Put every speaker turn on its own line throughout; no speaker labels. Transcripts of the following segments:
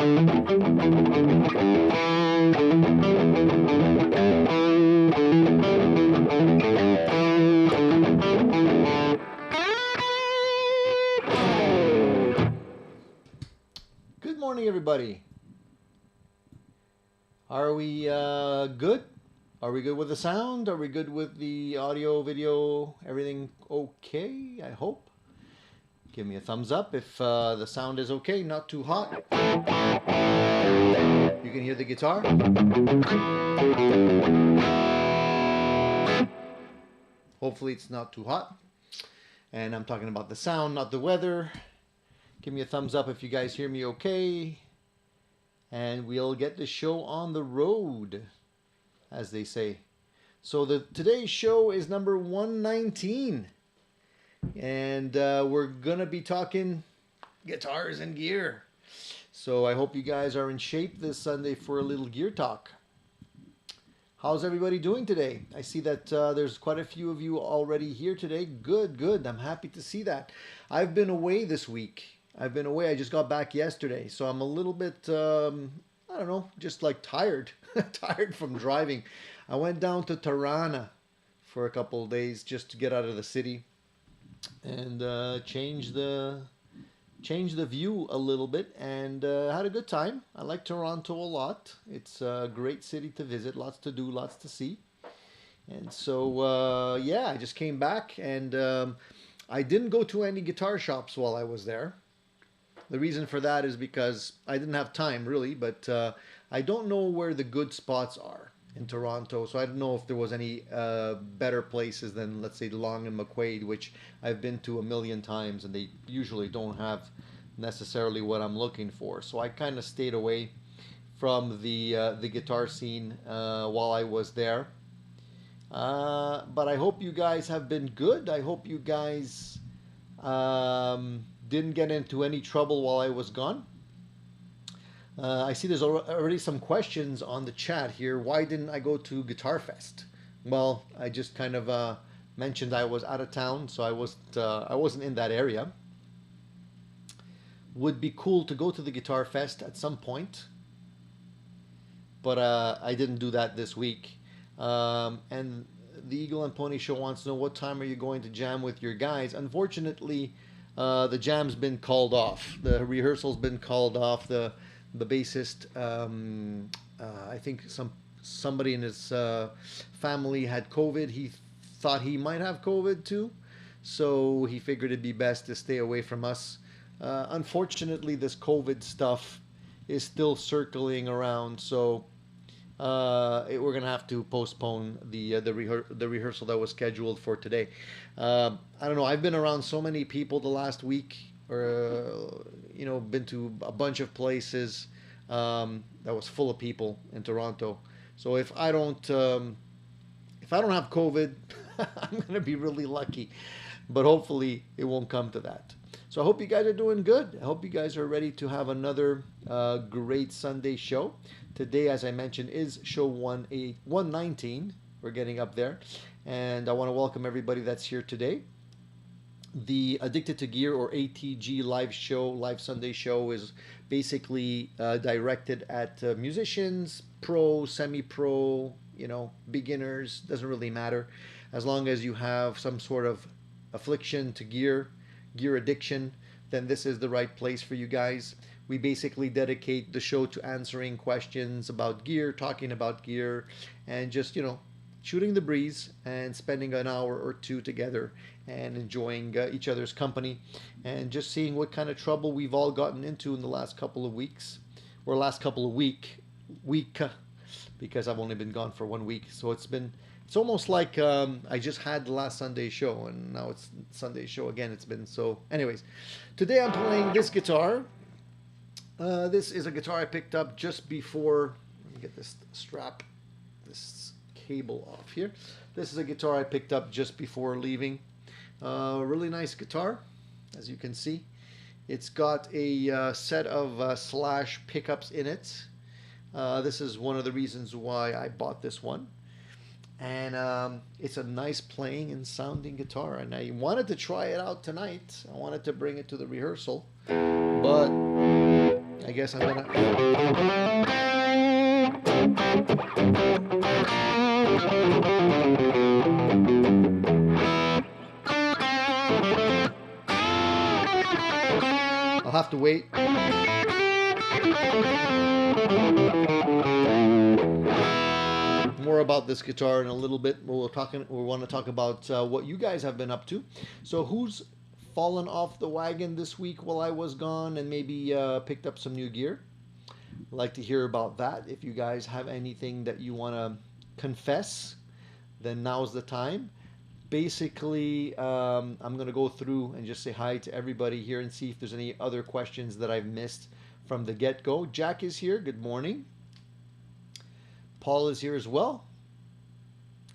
Good morning, everybody. Are we good? Are we good with the sound? Are we good with the audio, video, everything okay? I hope. Give me a thumbs up if the sound is okay, not too hot. You can hear the guitar. Hopefully it's not too hot. And I'm talking about the sound, not the weather. Give me a thumbs up if you guys hear me okay. And we'll get the show on the road, as they say. So today's show is number 119. And we're going to be talking guitars and gear. So I hope you guys are in shape this Sunday for a little gear talk. How's everybody doing today? I see that there's quite a few of you already here today. Good, good. I'm happy to see that. I've been away this week. I just got back yesterday. So I'm a little bit, I don't know, just like tired. Tired from driving. I went down to Tirana for a couple of days just to get out of the city and change the view a little bit, and had a good time. I like Toronto a lot. It's a great city to visit, lots to do, lots to see. And so yeah, I just came back, and I didn't go to any guitar shops while I was there. The reason for that is because I didn't have time really, but I don't know where the good spots are in Toronto, so I don't know if there was any better places than, let's say, Long and McQuaid, which I've been to a million times, and they usually don't have necessarily what I'm looking for. So I kind of stayed away from the guitar scene while I was there. But I hope you guys have been good. I hope you guys didn't get into any trouble while I was gone. I see there's already some questions on the chat here. Why didn't I go to Guitar Fest? Well, I just kind of mentioned I was out of town, so I wasn't in that area. Would be cool to go to the Guitar Fest at some point, but I didn't do that this week. And the Eagle and Pony Show wants to know, what time are you going to jam with your guys? Unfortunately, the jam's been called off. The rehearsal's been called off. The bassist, I think somebody in his family had COVID. He thought he might have COVID too, so he figured it'd be best to stay away from us. Unfortunately, this COVID stuff is still circling around, so we're gonna have to postpone the rehearsal that was scheduled for today. I don't know. I've been around so many people the last week, or been to a bunch of places that was full of people in Toronto. So if I don't have COVID, I'm gonna be really lucky. But hopefully it won't come to that. So I hope you guys are doing good. I hope you guys are ready to have another great Sunday show. Today, as I mentioned, is show 119. We're getting up there. And I want to welcome everybody that's here today. The Addicted to Gear, or ATG live Sunday show, is basically directed at musicians, pro, semi-pro, beginners. Doesn't really matter. As long as you have some sort of affliction to gear addiction, then this is the right place for you guys. We basically dedicate the show to answering questions about gear, talking about gear, and just, shooting the breeze and spending an hour or two together and enjoying each other's company and just seeing what kind of trouble we've all gotten into in the last couple of weeks, or last couple of week, because I've only been gone for 1 week. So it's almost like I just had the last Sunday show, and now it's Sunday show again. It's been so. Anyways, today I'm playing this guitar. This is a guitar I picked up just before. Let me get this cable off here. This is a guitar I picked up just before leaving. Really nice guitar, as you can see. It's got a set of slash pickups in it. This is one of the reasons why I bought this one. And it's a nice playing and sounding guitar, and I wanted to try it out tonight. I wanted to bring it to the rehearsal, but I guess I'm gonna... I'll have to wait. More about this guitar in a little bit. We want to talk about what you guys have been up to. So who's fallen off the wagon this week while I was gone and maybe picked up some new gear? I'd like to hear about that. If you guys have anything that you want to confess, then now's the time. Basically, I'm going to go through and just say hi to everybody here and see if there's any other questions that I've missed from the get-go. Jack is here. Good morning. Paul is here as well.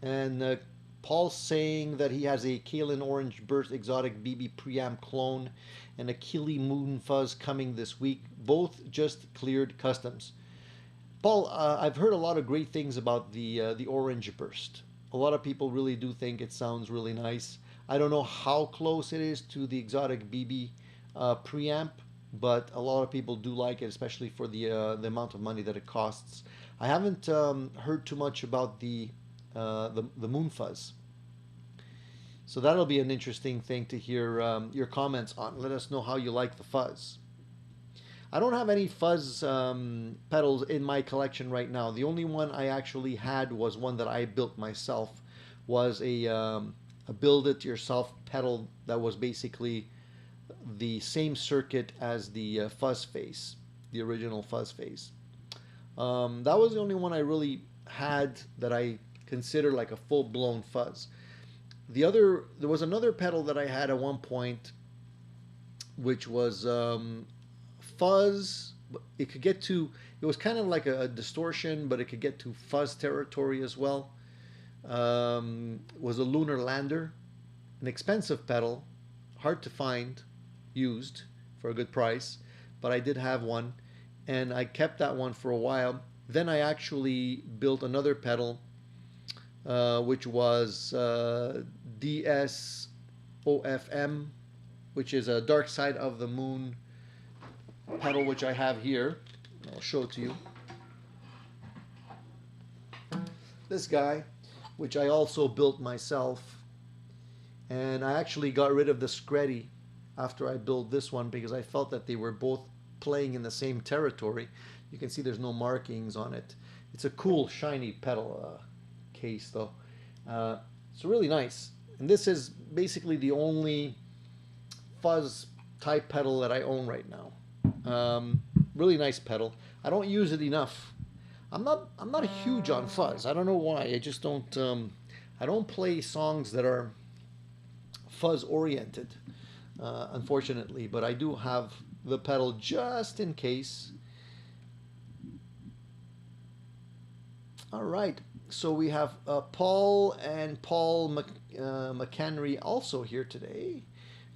And Paul's saying that he has a Kalen Orange Burst Exotic BB preamp clone and a Keeley Moon Fuzz coming this week. Both just cleared customs. Paul, I've heard a lot of great things about the Orange Burst. A lot of people really do think it sounds really nice. I don't know how close it is to the Exotic BB preamp, but a lot of people do like it, especially for the amount of money that it costs. I haven't heard too much about the Moon Fuzz, so that'll be an interesting thing to hear your comments on. Let us know how you like the Fuzz. I don't have any Fuzz pedals in my collection right now. The only one I actually had was one that I built myself. Was a build-it-yourself pedal that was basically the same circuit as the Fuzz face, the original Fuzz face. That was the only one I really had that I consider like a full-blown Fuzz. There was another pedal that I had at one point, which was Fuzz. It was kind of like a distortion, but it could get to Fuzz territory as well. Was a Lunar Lander, an expensive pedal, hard to find, used for a good price, but I did have one, and I kept that one for a while. Then I actually built another pedal, which was DSOFM, which is a Dark Side of the Moon pedal, which I have here. I'll show it to you. This guy, which I also built myself, and I actually got rid of the Screddy after I built this one because I felt that they were both playing in the same territory. You can see there's no markings on it. It's a cool shiny pedal case though. It's really nice, and this is basically the only Fuzz type pedal that I own right now. Really nice pedal. I don't use it enough. I'm not huge on Fuzz. I don't know why. I just don't I don't play songs that are Fuzz oriented, unfortunately, but I do have the pedal just in case. All right, so we have Paul and Paul McHenry also here today.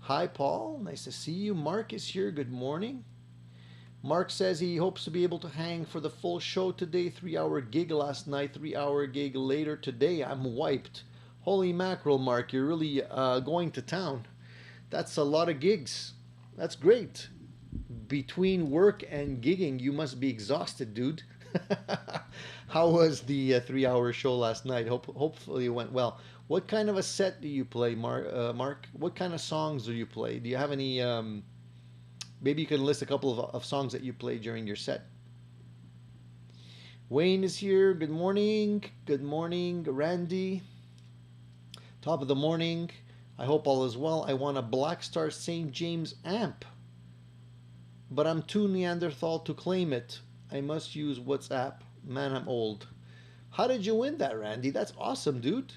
Hi, Paul. Nice to see you. Mark is here. Good morning. Mark says he hopes to be able to hang for the full show today. 3-hour gig last night, 3-hour gig later today. I'm wiped. Holy mackerel, Mark. You're really going to town. That's a lot of gigs. That's great. Between work and gigging, you must be exhausted, dude. How was the 3-hour show last night? Hopefully it went well. What kind of a set do you play, Mark? What kind of songs do you play? Do you have any... maybe you can list a couple of songs that you played during your set. Wayne is here. Good morning. Good morning, Randy. Top of the morning. I hope all is well. I want a Blackstar St. James amp, but I'm too Neanderthal to claim it. I must use WhatsApp. Man, I'm old. How did you win that, Randy? That's awesome, dude.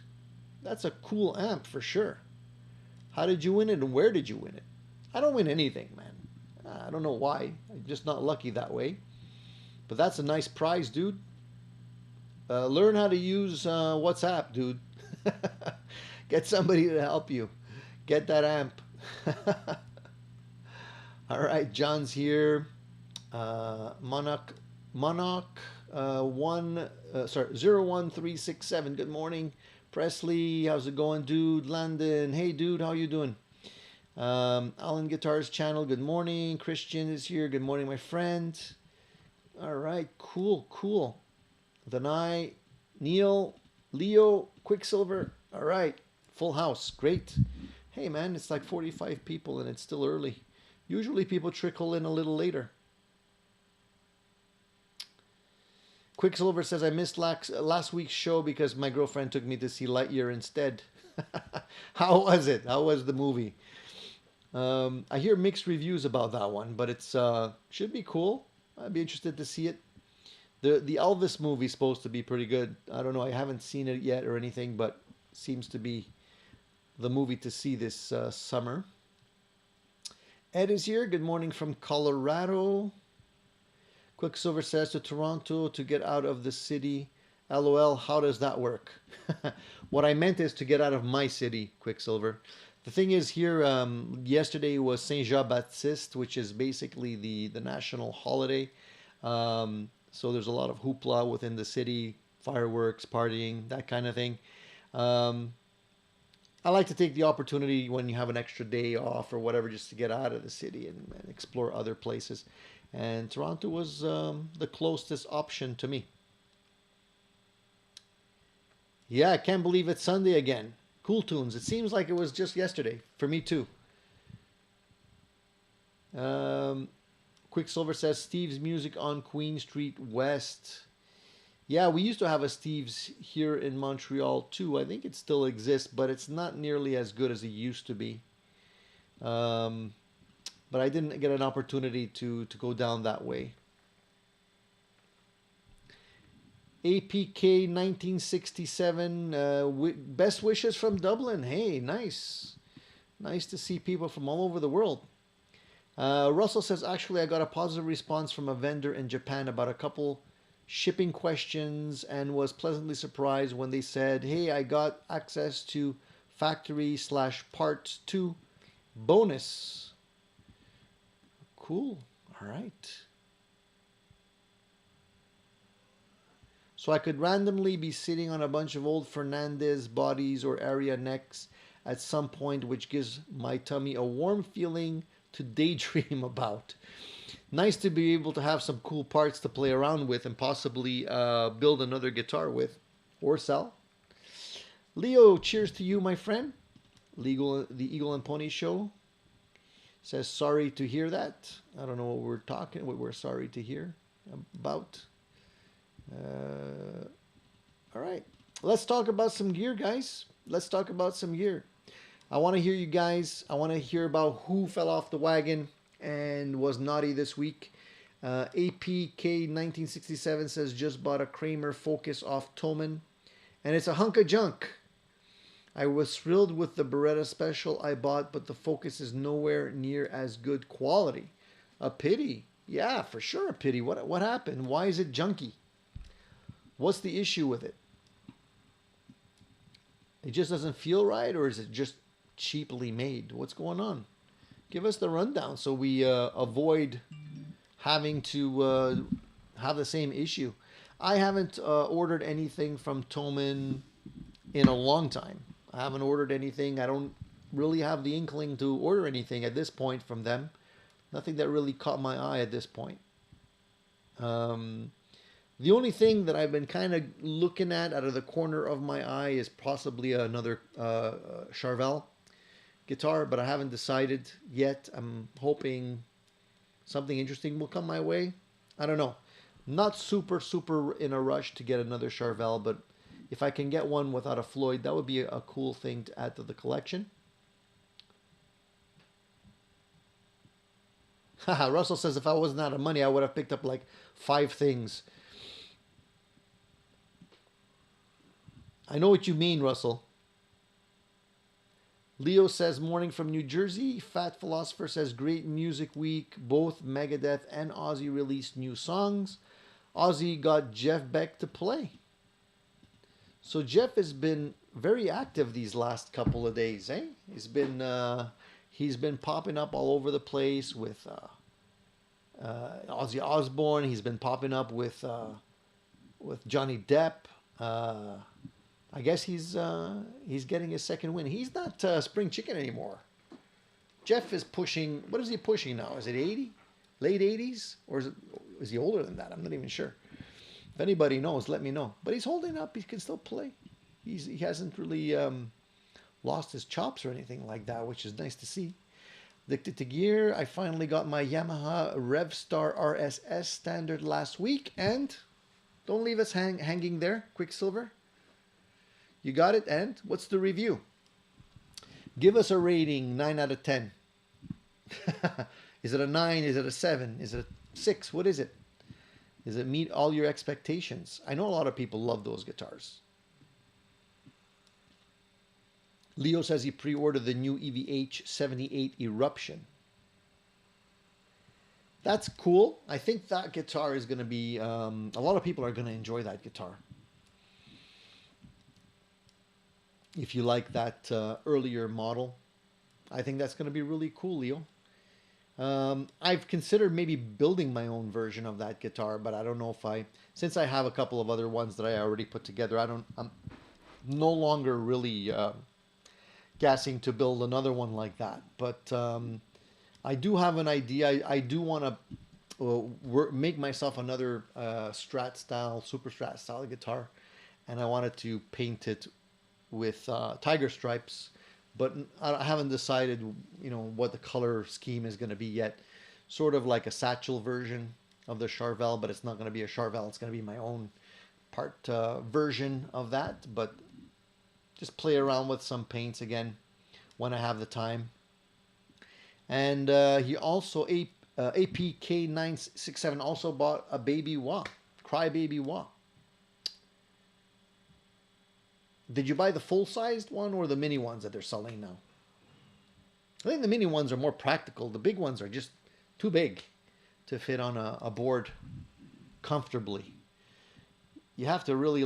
That's a cool amp for sure. How did you win it, and where did you win it? I don't win anything, man. I don't know why. I'm just not lucky that way. But that's a nice prize, dude. Learn how to use WhatsApp, dude. Get somebody to help you. Get that amp. All right, John's here. Monarch 01367. Good morning. Presley, how's it going, dude? Landon, hey, dude, how you doing? Alan Guitars channel, good morning. Christian is here. Good morning, my friend. All right, cool. Danai, Neil, Leo, Quicksilver. All right, full house. Great. Hey, man, it's like 45 people and it's still early. Usually people trickle in a little later. Quicksilver says, I missed last week's show because my girlfriend took me to see Lightyear instead. How was it? How was the movie? I hear mixed reviews about that one, but it's should be cool. I'd be interested to see it. The Elvis movie is supposed to be pretty good. I don't know. I haven't seen it yet or anything, but seems to be the movie to see this summer. Ed is here. Good morning from Colorado. Quicksilver says to Toronto to get out of the city. LOL, how does that work? What I meant is to get out of my city, Quicksilver. The thing is here, yesterday was Saint Jean Baptiste, which is basically the national holiday. So there's a lot of hoopla within the city, fireworks, partying, that kind of thing. I like to take the opportunity when you have an extra day off or whatever just to get out of the city and explore other places. And Toronto was the closest option to me. Yeah, I can't believe it's Sunday again. Cool tunes. It seems like it was just yesterday. For me too. Quicksilver says Steve's Music on Queen Street West. Yeah, we used to have a Steve's here in Montreal too. I think it still exists, but it's not nearly as good as it used to be. But I didn't get an opportunity to go down that way. APK 1967, best wishes from Dublin. Hey, nice. Nice to see people from all over the world. Russell says, actually, I got a positive response from a vendor in Japan about a couple shipping questions and was pleasantly surprised when they said, hey, I got access to factory/parts 2 bonus. Cool. All right. So I could randomly be sitting on a bunch of old Fernandez bodies or area necks at some point, which gives my tummy a warm feeling to daydream about. Nice to be able to have some cool parts to play around with and possibly build another guitar with or sell. Leo, cheers to you, my friend. The Eagle and Pony Show says sorry to hear that. I don't know what we're sorry to hear about. All right, let's talk about some gear, guys. Let's talk about some gear. I want to hear you guys. I want to hear about who fell off the wagon and was naughty this week. APK 1967 says just bought a Kramer Focus off Toman, and it's a hunk of junk. I was thrilled with the Beretta Special I bought, but the Focus is nowhere near as good quality. A pity. Yeah, for sure a pity. What happened? Why is it junky? What's the issue with it? It just doesn't feel right, or is it just cheaply made? What's going on? Give us the rundown so we avoid having to have the same issue. I haven't ordered anything from Toman in a long time. I haven't ordered anything. I don't really have the inkling to order anything at this point from them. Nothing that really caught my eye at this point. The only thing that I've been kind of looking at out of the corner of my eye is possibly another Charvel guitar, but I haven't decided yet. I'm hoping something interesting will come my way. I don't know. Not super in a rush to get another Charvel, but if I can get one without a Floyd, that would be a cool thing to add to the collection. Haha, Russell says if I wasn't out of money, I would have picked up like 5 things. I know what you mean, Russell. Leo says, morning from New Jersey. Fat Philosopher says, great music week. Both Megadeth and Ozzy released new songs. Ozzy got Jeff Beck to play. So Jeff has been very active these last couple of days, eh? He's been popping up all over the place with Ozzy Osbourne. He's been popping up with Johnny Depp. I guess he's getting his second win. He's not spring chicken anymore. Jeff is pushing. What is he pushing now? Is it 80? Late 80s? Or is he older than that? I'm not even sure. If anybody knows, let me know. But he's holding up. He can still play. He hasn't really lost his chops or anything like that, which is nice to see. Addicted to gear. I finally got my Yamaha RevStar RSS standard last week. And don't leave us hanging there, Quicksilver. You got it? And what's the review? Give us a rating, 9 out of 10. Is it a 9? Is it a 7? Is it a 6? What is it? Does it meet all your expectations? I know a lot of people love those guitars. Leo says he pre-ordered the new EVH 78 Eruption. That's cool. I think that guitar is going to be... a lot of people are going to enjoy that guitar. If you like that earlier model, I think that's going to be really cool, Leo. I've considered maybe building my own version of that guitar, but I don't know if since I have a couple of other ones that I already put together, I'm no longer really gassing to build another one like that. But I do have an idea. I do want to make myself another Strat style, Super Strat style guitar, and I wanted to paint it with tiger stripes, but I haven't decided, what the color scheme is going to be yet. Sort of like a satchel version of the Charvel, but it's not going to be a Charvel. It's going to be my own part version of that, but just play around with some paints again when I have the time. And he also, APK967 also bought a baby wah, Crybaby wah. Did you buy the full-sized one or the mini ones that they're selling now? I think the mini ones are more practical. The big ones are just too big to fit on a board comfortably. You have to really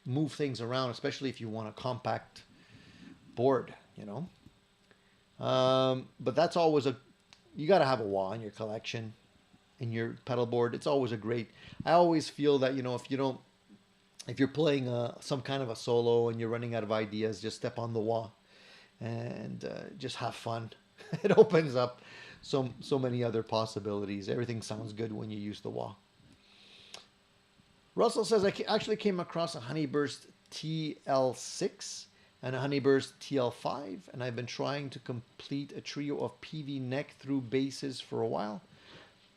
move things around, especially if you want a compact board, But that's always you got to have a wah in your collection, in your pedal board. It's always I always feel that, if you're playing some kind of a solo and you're running out of ideas, just step on the wah and just have fun. It opens up so many other possibilities. Everything sounds good when you use the wah. Russell says, I actually came across a Honeyburst TL6 and a Honeyburst TL5, and I've been trying to complete a trio of PV neck through basses for a while,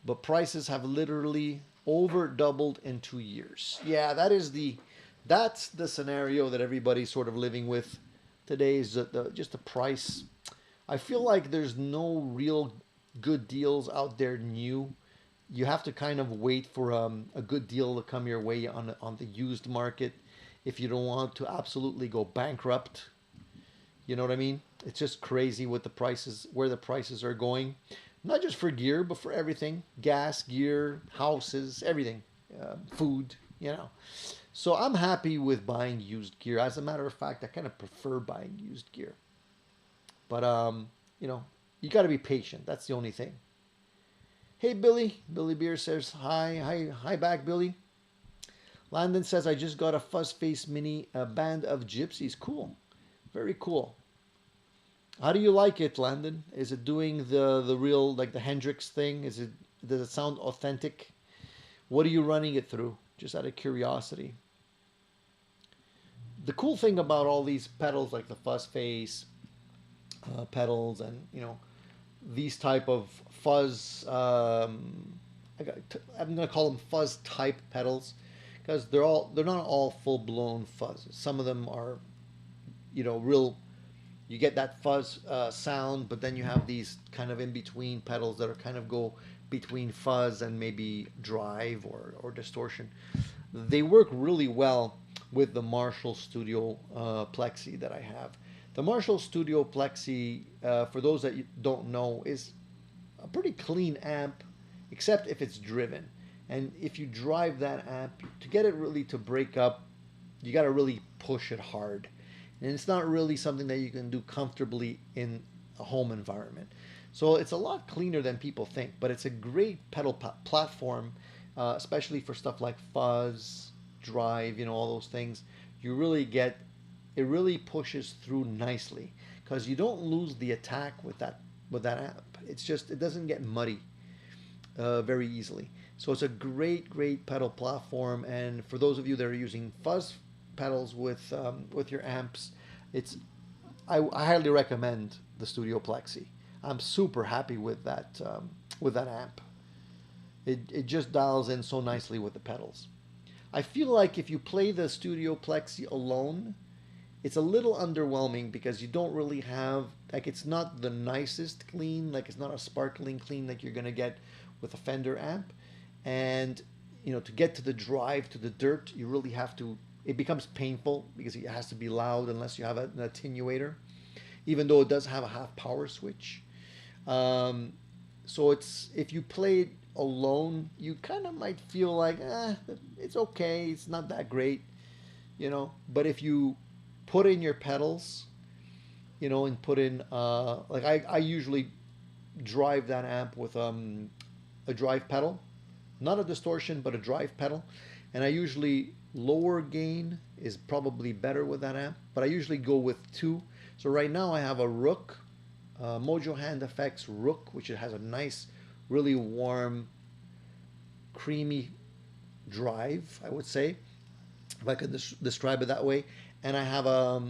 but prices have literally over doubled in 2 years. Yeah, that's the scenario that everybody's sort of living with today, is just the price. I feel like there's no real good deals out there new. You have to kind of wait for a good deal to come your way on the used market if you don't want to absolutely go bankrupt. You know what I mean? It's just crazy with the prices, where the prices are going. Not just for gear, but for everything. Gas, gear, houses, everything. Food, So I'm happy with buying used gear. As a matter of fact, I kind of prefer buying used gear. But, you got to be patient. That's the only thing. Hey, Billy. Billy Beer says, hi back, Billy. Landon says, I just got a Fuzz Face Mini, a band of gypsies. Cool. Very cool. How do you like it, Landon? Is it doing the real, the Hendrix thing? Does it sound authentic? What are you running it through? Just out of curiosity. The cool thing about all these pedals, like the Fuzz Face pedals, and these type of fuzz, I'm gonna call them fuzz type pedals, because they're not all full blown fuzz. Some of them are, real. You get that fuzz sound, but then you have these kind of in-between pedals that are kind of go between fuzz and maybe drive or distortion. They work really well with the Marshall Studio Plexi that I have. The Marshall Studio Plexi, for those that don't know, is a pretty clean amp, except if it's driven. And if you drive that amp, to get it really to break up, you got to really push it hard. And it's not really something that you can do comfortably in a home environment. So it's a lot cleaner than people think, but it's a great pedal platform, especially for stuff like fuzz, drive, all those things. It really pushes through nicely, because you don't lose the attack with that with that amp. It's just, it doesn't get muddy very easily. So it's a great pedal platform. And for those of you that are using fuzz pedals with your amps, I highly recommend the Studio Plexi. I'm super happy with that amp. It just dials in so nicely with the pedals. I feel like if you play the Studio Plexi alone, it's a little underwhelming because you don't really have, like, it's not the nicest clean, like it's not a sparkling clean like you're gonna get with a Fender amp. And to get to the drive, to the dirt, you really have to, it becomes painful because it has to be loud unless you have an attenuator, even though it does have a half power switch. So if you play it alone, you kind of might feel like, it's okay, it's not that great, But if you put in your pedals, and put in, like I usually drive that amp with a drive pedal, not a distortion, but a drive pedal. And I usually, lower gain is probably better with that amp, but I usually go with 2. So right now I have a Rook, Mojo Hand Effects Rook, which has a nice, really warm, creamy drive, I would say, if I could describe it that way. And I have a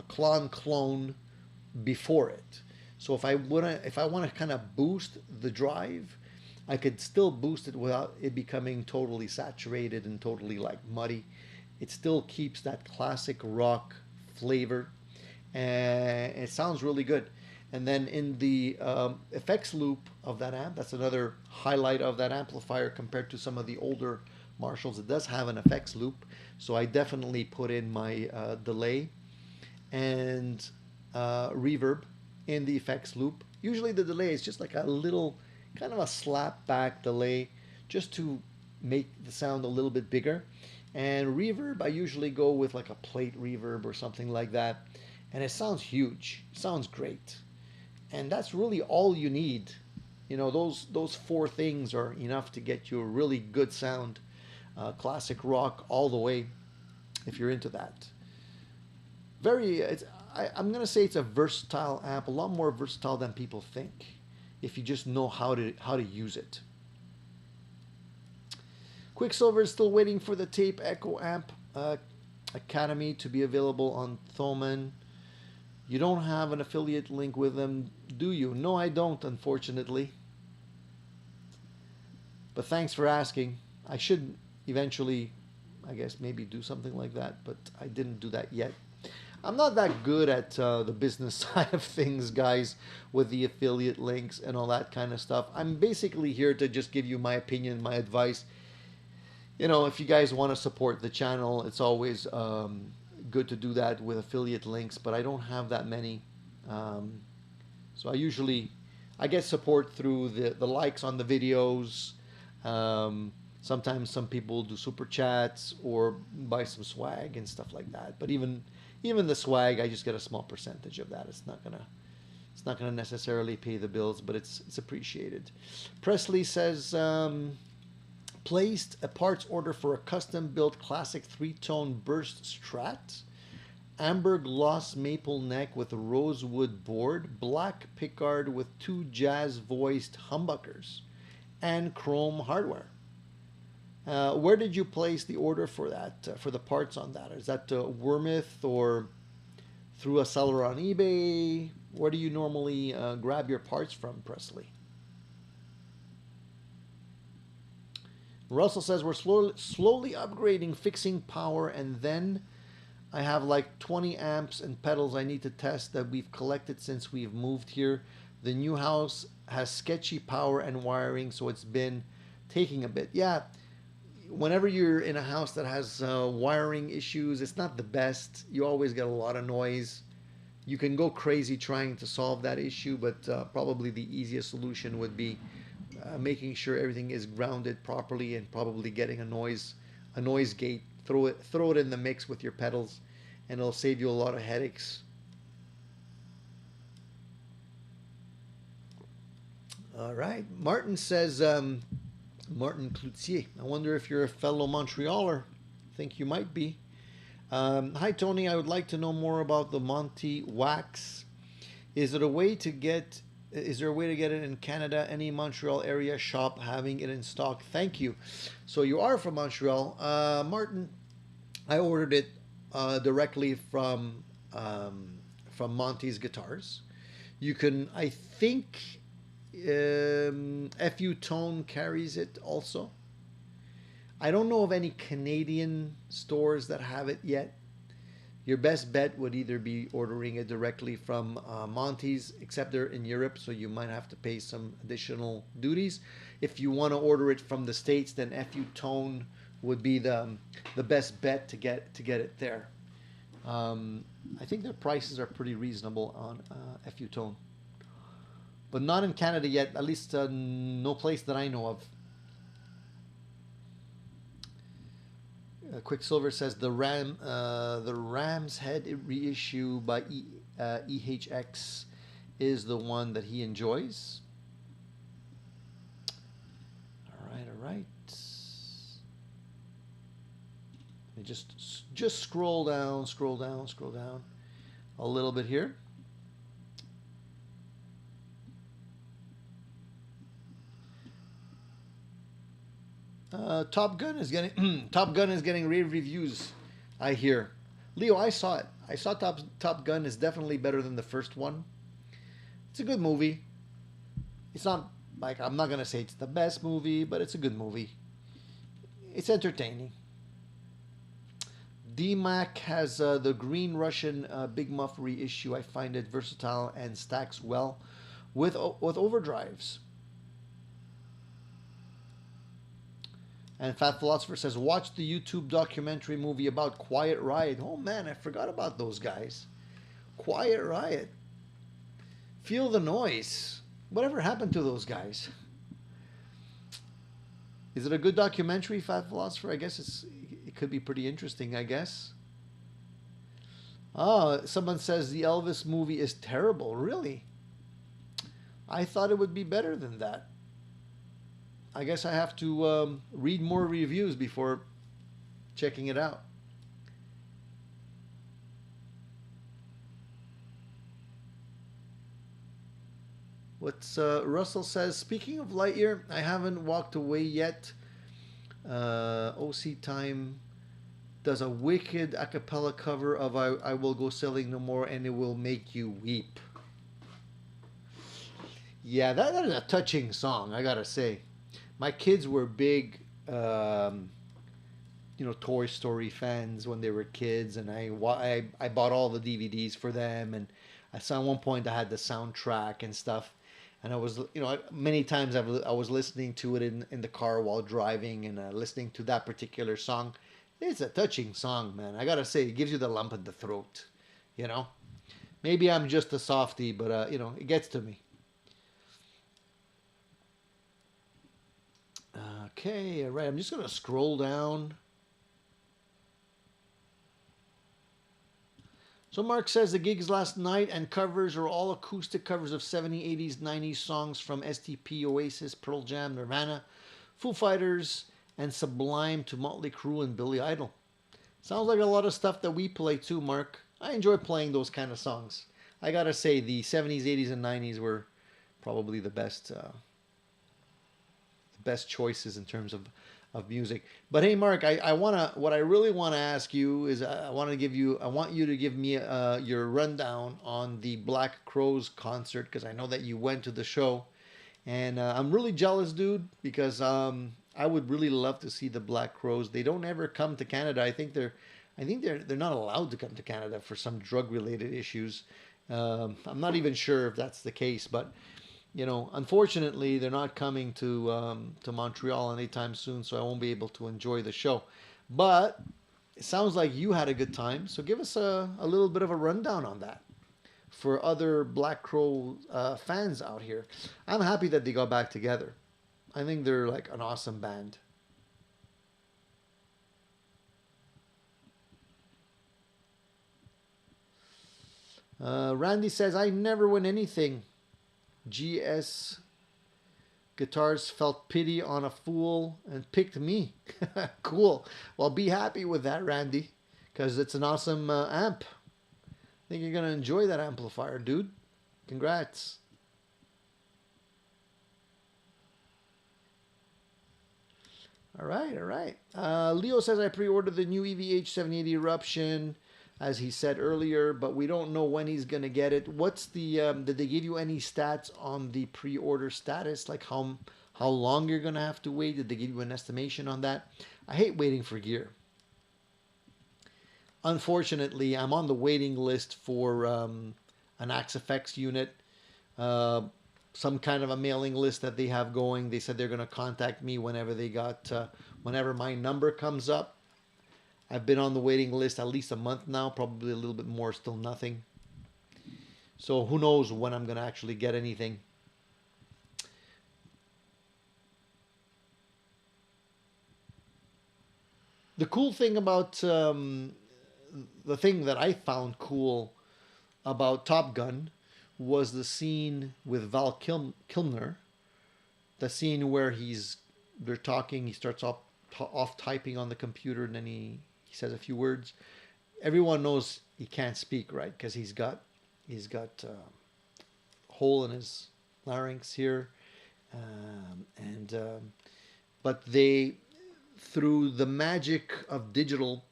clone before it. So if I want to kind of boost the drive, I could still boost it without it becoming totally saturated and totally like muddy. It still keeps that classic rock flavor, and it sounds really good. And then in the effects loop of that amp, that's another highlight of that amplifier compared to some of the older Marshalls. It does have an effects loop, so I definitely put in my delay and reverb in the effects loop. Usually the delay is just like a little, kind of a slap back delay, just to make the sound a little bit bigger. And reverb, I usually go with like a plate reverb or something like that, and it sounds huge. It sounds great. And that's really all you need. Those 4 things are enough to get you a really good sound, classic rock all the way, if you're into that. I'm gonna say it's a versatile amp, a lot more versatile than people think, if you just know how to use it. Quicksilver is still waiting for the Tape Echo Amp Academy to be available on Thomann. You don't have an affiliate link with them, do you? No, I don't, unfortunately. But thanks for asking. I should eventually, I guess, maybe do something like that, but I didn't do that yet. I'm not that good at the business side of things, guys, with the affiliate links and all that kind of stuff. I'm basically here to just give you my opinion, my advice. If you guys want to support the channel, it's always good to do that with affiliate links, but I don't have that many. So I get support through the likes on the videos. Sometimes some people do super chats or buy some swag and stuff like that. But even the swag, I just get a small percentage of that. It's not gonna necessarily pay the bills, but it's appreciated. Presley says, placed a parts order for a custom-built classic 3-tone burst Strat, amber gloss maple neck with a rosewood board, black pickguard with 2 jazz-voiced humbuckers, and chrome hardware. Where did you place the order for that, for the parts on that? Is that Wormith or through a seller on eBay? Where do you normally grab your parts from, Presley? Russell says, we're slowly upgrading, fixing power, and then I have like 20 amps and pedals I need to test that we've collected since we've moved here. The new house has sketchy power and wiring, so it's been taking a bit. Yeah, whenever you're in a house that has wiring issues, it's not the best. You always get a lot of noise. You can go crazy trying to solve that issue, but probably the easiest solution would be making sure everything is grounded properly and probably getting a noise gate. Throw it in the mix with your pedals, and it'll save you a lot of headaches. All right, Martin says, Martin Cloutier, I wonder if you're a fellow Montrealer. I think you might be. Hi Tony, I would like to know more about the Monty Wax. Is it a way to get Is there a way to get it in Canada? Any Montreal area shop having it in stock? Thank you. So you are from Montreal, Martin. I ordered it directly from Monty's Guitars. You can, I think, FU Tone carries it also. I don't know of any Canadian stores that have it yet. Your best bet would either be ordering it directly from Monty's, except they're in Europe, so you might have to pay some additional duties. If you want to order it from the States, then FU Tone would be the best bet to get it there. I think their prices are pretty reasonable on FU Tone, but not in Canada yet. At least no place that I know of. Quicksilver says the Ram's Head reissue by EHX is the one that he enjoys. All right. Let me just scroll down a little bit here. Top Gun is getting rave reviews, I hear. Leo, I saw it. I saw Top Gun is definitely better than the first one. It's a good movie. It's not like, I'm not gonna say it's the best movie, but it's a good movie. It's entertaining. DMAC has the Green Russian Big Muff reissue. I find it versatile and stacks well with overdrives. And Fat Philosopher says, watch the YouTube documentary movie about Quiet Riot. Oh man, I forgot about those guys. Quiet Riot. Feel the Noise. Whatever happened to those guys? Is it a good documentary, Fat Philosopher? I guess it could be pretty interesting, I guess. Oh, someone says the Elvis movie is terrible. Really? I thought it would be better than that. I guess I have to read more reviews before checking it out. What's Russell says, speaking of Lightyear, I haven't walked away yet. OC Time does a wicked a cappella cover of I Will Go Sailing No More and It Will Make You Weep. Yeah, that is a touching song, I gotta say. My kids were big, Toy Story fans when they were kids, and I bought all the DVDs for them, and I saw at one point I had the soundtrack and stuff, and I was, many times I was listening to it in the car while driving, and listening to that particular song. It's a touching song, man. I gotta say, it gives you the lump in the throat, Maybe I'm just a softie, but it gets to me. Okay, all right. I'm just going to scroll down. So Mark says the gigs last night and covers are all acoustic covers of 70s, 80s, 90s songs from STP, Oasis, Pearl Jam, Nirvana, Foo Fighters, and Sublime to Motley Crue and Billy Idol. Sounds like a lot of stuff that we play too, Mark. I enjoy playing those kind of songs. I gotta say, the 70s, 80s, and 90s were probably the best choices in terms of music. But hey, Mark, what I really want to ask you is I want you to give me your rundown on the Black Crowes concert, because I know that you went to the show, and I'm really jealous, dude, because I would really love to see the Black Crowes. They don't ever come to Canada. I think they're not allowed to come to Canada for some drug related issues. I'm not even sure if that's the case, but unfortunately, they're not coming to Montreal anytime soon, so I won't be able to enjoy the show. But it sounds like you had a good time, so give us a little bit of a rundown on that for other Black Crow fans out here. I'm happy that they got back together. I think they're like an awesome band. Randy says, I never win anything. GS Guitars felt pity on a fool and picked me. Cool. Well, be happy with that, Randy, because it's an awesome amp. I think you're going to enjoy that amplifier, dude. Congrats. All right, all right. Leo says I pre-ordered the new EVH 780 Eruption, as he said earlier, but we don't know when he's gonna get it. What's the? Did they give you any stats on the pre-order status? Like how long you're gonna have to wait? Did they give you an estimation on that? I hate waiting for gear. Unfortunately, I'm on the waiting list for an AxeFX unit. Uh, some kind of a mailing list that they have going. They said they're going to contact me whenever whenever my number comes up. I've been on the waiting list at least a month now, probably a little bit more, still nothing. So who knows when I'm going to actually get anything. The cool thing about the thing that I found cool about Top Gun was the scene with Val Kilmer, the scene where they're talking, he starts off typing on the computer, and then he says a few words. Everyone knows he can't speak, right? Because he's got a hole in his larynx here, but they, through the magic of digital,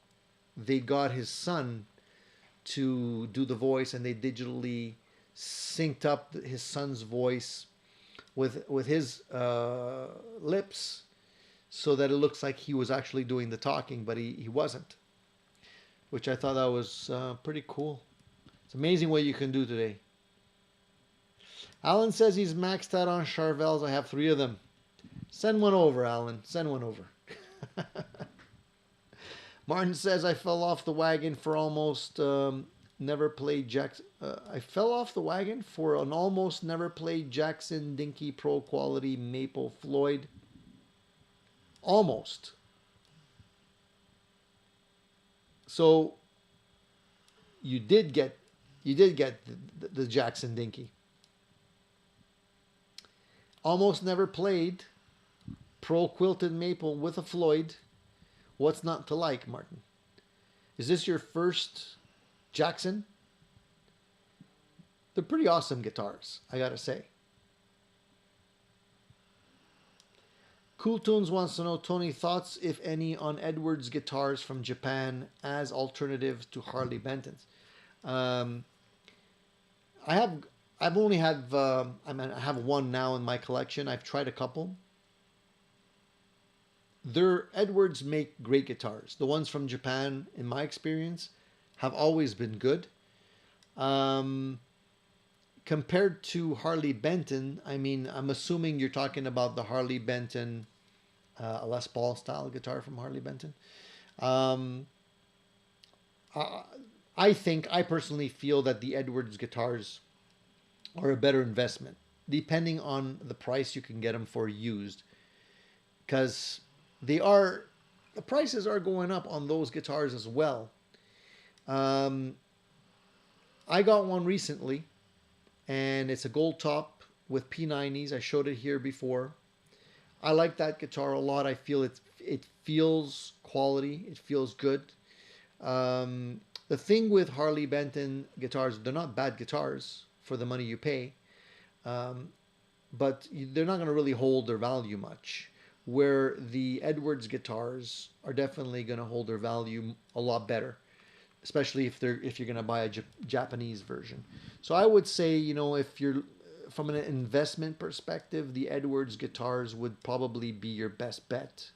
they got his son to do the voice, and they digitally synced up his son's voice with his lips, so that it looks like he was actually doing the talking, but he wasn't, which I thought that was pretty cool. It's amazing what you can do today. Alan says he's maxed out on Charvels. I have 3 of them. Send one over, Alan. Send one over. Martin says I fell off the wagon for almost never played Jackson. I fell off the wagon for an almost never played Jackson Dinky Pro quality Maple Floyd. Almost. So you did get the Jackson Dinky. Almost never played Pro Quilted Maple with a Floyd. What's not to like, Martin? Is this your first Jackson? They're pretty awesome guitars, I gotta say. Cool Tunes wants to know, Tony, thoughts, if any, on Edwards guitars from Japan as alternatives to Harley Benton's. I've only had I have one now in my collection. I've tried a couple. Their Edwards make great guitars. The ones from Japan, in my experience, have always been good. Compared to Harley Benton, I mean, I'm assuming you're talking about the Harley Benton Les Paul style guitar from Harley Benton. I personally feel that the Edwards guitars are a better investment, depending on the price you can get them for used. Because the prices are going up on those guitars as well. I got one recently, and it's a gold top with P90s. I showed it here before. I like that guitar a lot. I feel it feels quality. It feels good. The thing with Harley Benton guitars, they're not bad guitars for the money you pay, but they're not going to really hold their value much. Where the Edwards guitars are definitely going to hold their value a lot better, especially if you're going to buy a Japanese version. So I would say, if you're from an investment perspective, the Edwards guitars would probably be your best bet,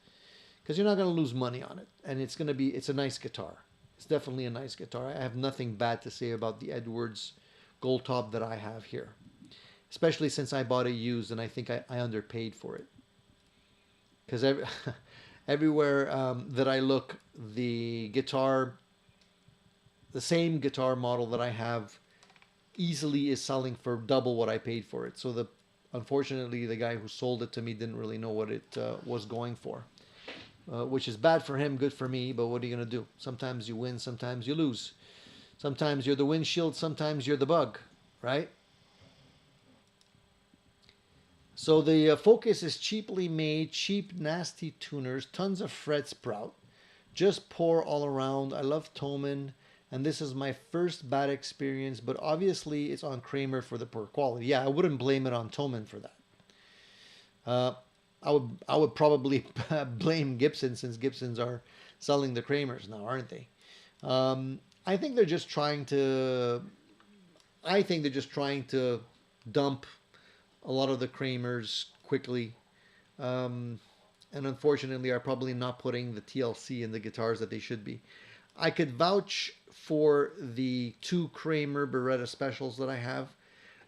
because you're not going to lose money on it, and it's a nice guitar. It's definitely a nice guitar. I have nothing bad to say about the Edwards gold top that I have here, especially since I bought it used, and I think I underpaid for it. Because everywhere that I look, the same guitar model that I have easily is selling for double what I paid for it. So unfortunately, the guy who sold it to me didn't really know what it was going for, which is bad for him, good for me. But what are you going to do? Sometimes you win, sometimes you lose. Sometimes you're the windshield, sometimes you're the bug, right? So the Focus is cheaply made, cheap, nasty tuners, tons of fret sprout, just poor all around. I love Thomann, and this is my first bad experience, but obviously it's on Kramer for the poor quality. Yeah, I wouldn't blame it on Thomann for that. I would probably blame Gibson, since Gibsons are selling the Kramers now, aren't they? I think they're just trying to. I think they're just trying to dump a lot of the Kramers quickly, um, and unfortunately are probably not putting the TLC in the guitars that they should be. I could vouch for the two Kramer Beretta specials that I have.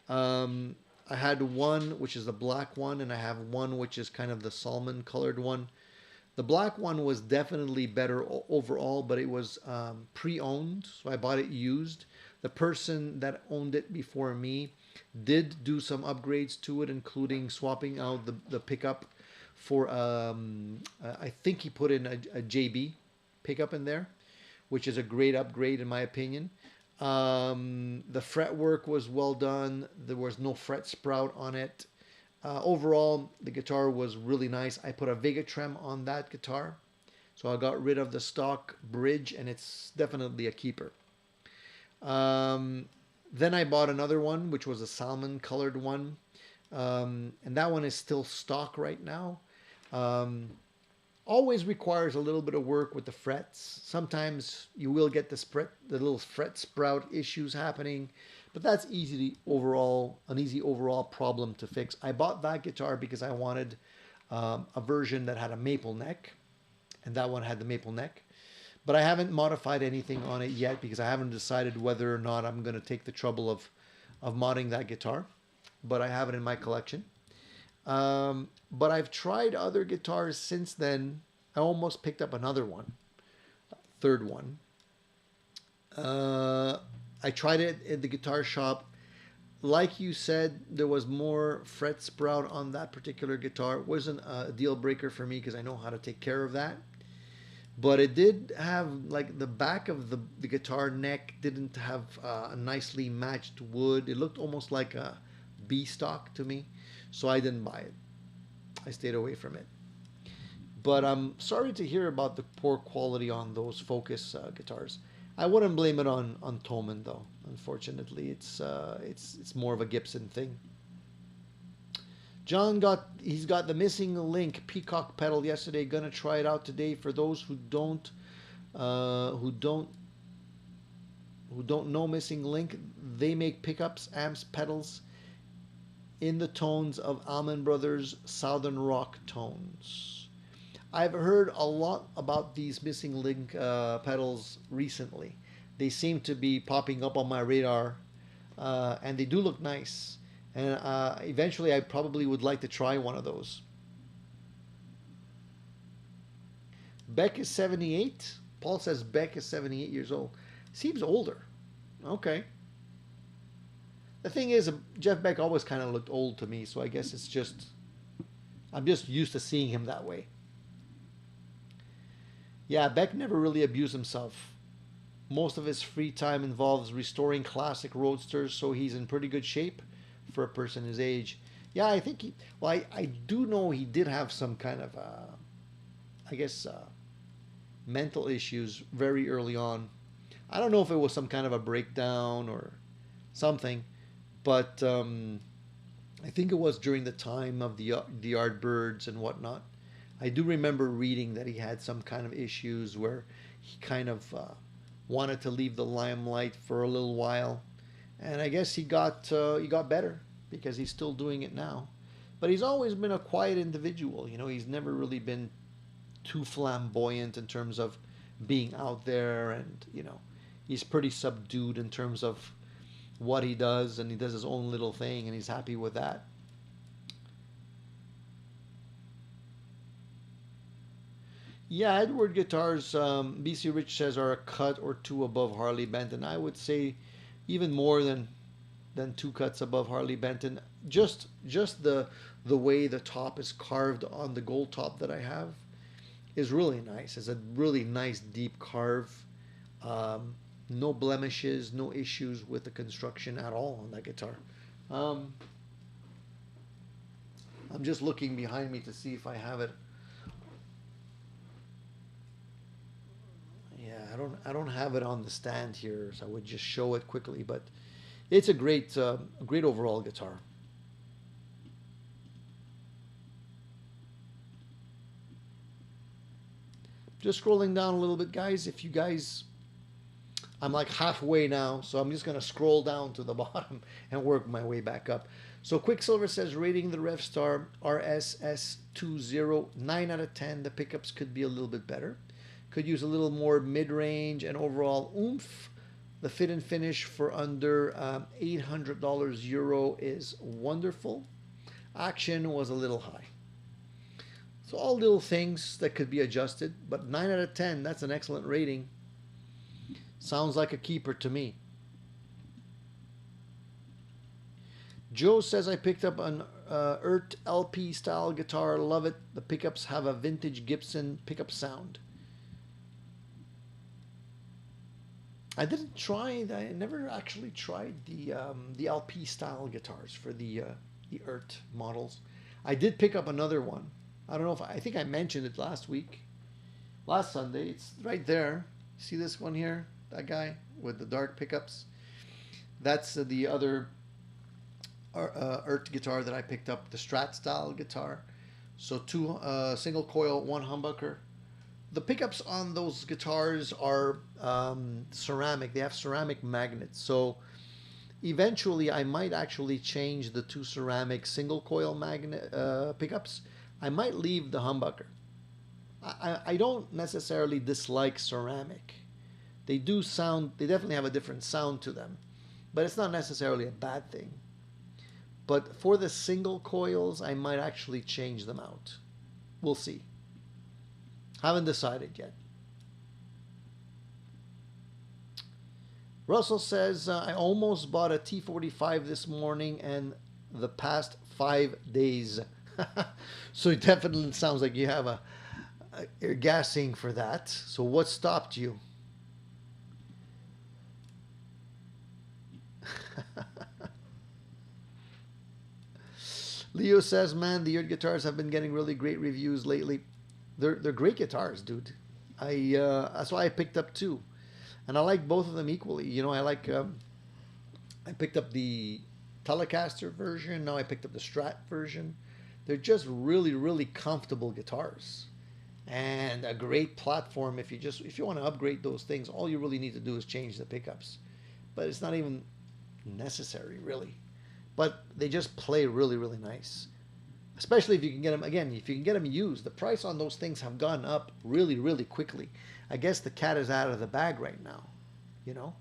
Um, I had one which is the black one, and I have one which is kind of the salmon colored one. The black one was definitely better overall, but it was pre-owned, so I bought it used. The person that owned it before me did do some upgrades to it, including swapping out the pickup for I think he put in a JB pickup in there, which is a great upgrade in my opinion. The fretwork was well done. There was no fret sprout on it. Overall, the guitar was really nice. I put a Vega Trem on that guitar, so I got rid of the stock bridge, and it's definitely a keeper. Um, then I bought another one, which was a salmon colored one, and that one is still stock right now. Um, Always requires a little bit of work with the frets. Sometimes you will get the little fret sprout issues happening, but that's an easy overall problem to fix. I bought that guitar because I wanted a version that had a maple neck, and that one had the maple neck. But I haven't modified anything on it yet because I haven't decided whether or not I'm going to take the trouble of modding that guitar. But I have it in my collection. But I've tried other guitars since then. I almost picked up another one, third one. I tried it at the guitar shop. Like you said, there was more fret sprout on that particular guitar. It wasn't a deal breaker for me because I know how to take care of that. But it did have, like, the back of the guitar neck didn't have a nicely matched wood. It looked almost like a B stock to me, so I didn't buy it. I stayed away from it. But I'm sorry to hear about the poor quality on those Focus guitars. I wouldn't blame it on Thomann though. Unfortunately, it's more of a Gibson thing. John he's got the missing link Peacock pedal yesterday. Gonna try it out today. For those uh, who don't who don't know Missing Link, they make pickups, amps, pedals in the tones of Allman Brothers Southern Rock tones. I've heard a lot about these Missing Link pedals recently. They seem to be popping up on my radar, and they do look nice. And eventually, I probably would like to try one of those. Beck is 78. Paul says Beck is 78 years old. Seems older. Okay. The thing is, Jeff Beck always kind of looked old to me, so I guess it's just, I'm just used to seeing him that way. Yeah, Beck never really abused himself. Most of his free time involves restoring classic roadsters, so he's in pretty good shape for a person his age. Yeah, I think I do know he did have some kind of, I guess, mental issues very early on. I don't know if it was some kind of a breakdown or something, but I think it was during the time of the Yardbirds and whatnot. I do remember reading that he had some kind of issues where he kind of wanted to leave the limelight for a little while, and I guess he got better because he's still doing it now. But he's always been a quiet individual. You know, he's never really been too flamboyant in terms of being out there, and he's pretty subdued in terms of what he does, and he does his own little thing, and he's happy with that. Yeah, Edward guitars, BC Rich says, are a cut or two above Harley Benton. I would say even more than two cuts above Harley Benton. Just the way the top is carved on the gold top that I have is really nice. It's a really nice deep carve. No blemishes, no issues with the construction at all on that guitar. Um, I'm just looking behind me to see if I have it. Yeah, I don't have it on the stand here, so I would just show it quickly. But it's a great overall guitar. Just scrolling down a little bit, guys. If you guys, I'm like halfway now, so I'm just going to scroll down to the bottom and work my way back up. So Quicksilver says, rating the RevStar RSS20, 9 out of 10. The pickups could be a little bit better. Could use a little more mid-range and overall oomph. The fit and finish for under $800 Euro is wonderful. Action was a little high. So all little things that could be adjusted, but 9 out of 10, that's an excellent rating. Sounds like a keeper to me. Joe says, I picked up an ERT LP style guitar. Love it. The pickups have a vintage Gibson pickup sound. I didn't try. I never actually tried the LP style guitars for the ERT models. I did pick up another one. I don't know if I think I mentioned it last Sunday. It's right there. See this one here? That guy with the dark pickups. That's the other ERT guitar that I picked up, the Strat style guitar. So two single coil, one humbucker. The pickups on those guitars are ceramic. They have ceramic magnets. So eventually I might actually change the two ceramic single coil magnet pickups. I might leave the humbucker. I don't necessarily dislike ceramic. They do sound, they definitely have a different sound to them, but it's not necessarily a bad thing. But for the single coils, I might actually change them out. We'll see. Haven't decided yet. Russell says, I almost bought a T45 this morning and the past 5 days. So it definitely sounds like you have you're gassing for that. So what stopped you? Leo says, man, the ERT guitars have been getting really great reviews lately. They're great guitars, dude. That's why I picked up two, and I like both of them equally. You know, I picked up the Telecaster version. Now I picked up the Strat version. They're just really, really comfortable guitars, and a great platform. If you want to upgrade those things, all you really need to do is change the pickups, but it's not even necessary really. But they just play really, really nice. Especially if you can get them, again, if you can get them used. The price on those things have gone up really, really quickly. I guess the cat is out of the bag right now, you know.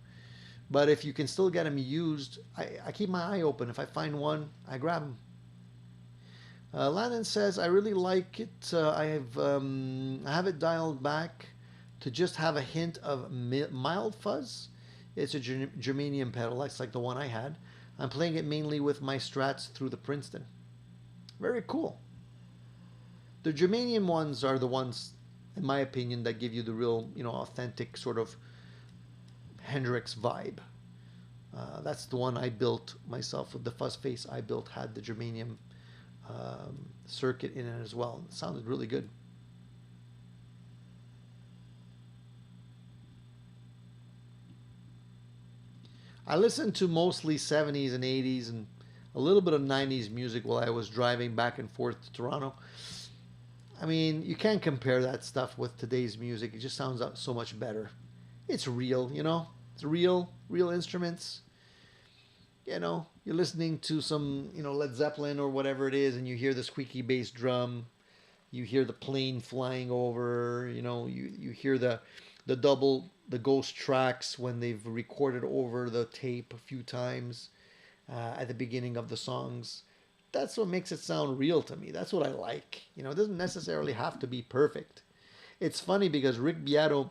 But if you can still get them used, I keep my eye open. If I find one, I grab them. Landon says, I really like it. I have it dialed back to just have a hint of mild fuzz. It's a germanium pedal. That's like the one I had. I'm playing it mainly with my Strats through the Princeton. Very cool. The germanium ones are the ones, in my opinion, that give you the real, authentic sort of Hendrix vibe. That's the one I built myself. With the fuzz face I built had the germanium circuit in it as well. It sounded really good. I listened to mostly 70s and 80s and a little bit of 90s music while I was driving back and forth to Toronto. I mean, you can't compare that stuff with today's music. It just sounds so much better. It's real, It's real instruments. You're listening to some, Led Zeppelin or whatever it is, and you hear the squeaky bass drum. You hear the plane flying over, you hear the ghost tracks when they've recorded over the tape a few times at the beginning of the songs. That's what makes it sound real to me. That's what I like. It doesn't necessarily have to be perfect. It's funny because Rick Beato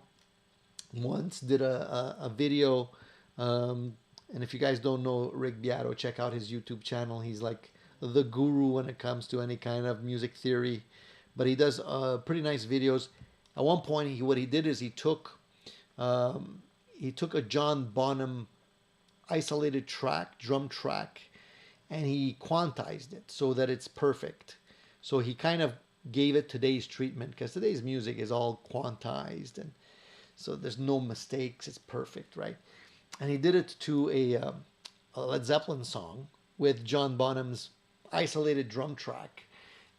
once did a video, and if you guys don't know Rick Beato, check out his YouTube channel. He's like the guru when it comes to any kind of music theory, but he does pretty nice videos. At one point, what he did is he took a John Bonham isolated drum track, and he quantized it so that it's perfect. So he kind of gave it today's treatment, because today's music is all quantized, and so there's no mistakes. It's perfect, right? And he did it to a Led Zeppelin song with John Bonham's isolated drum track,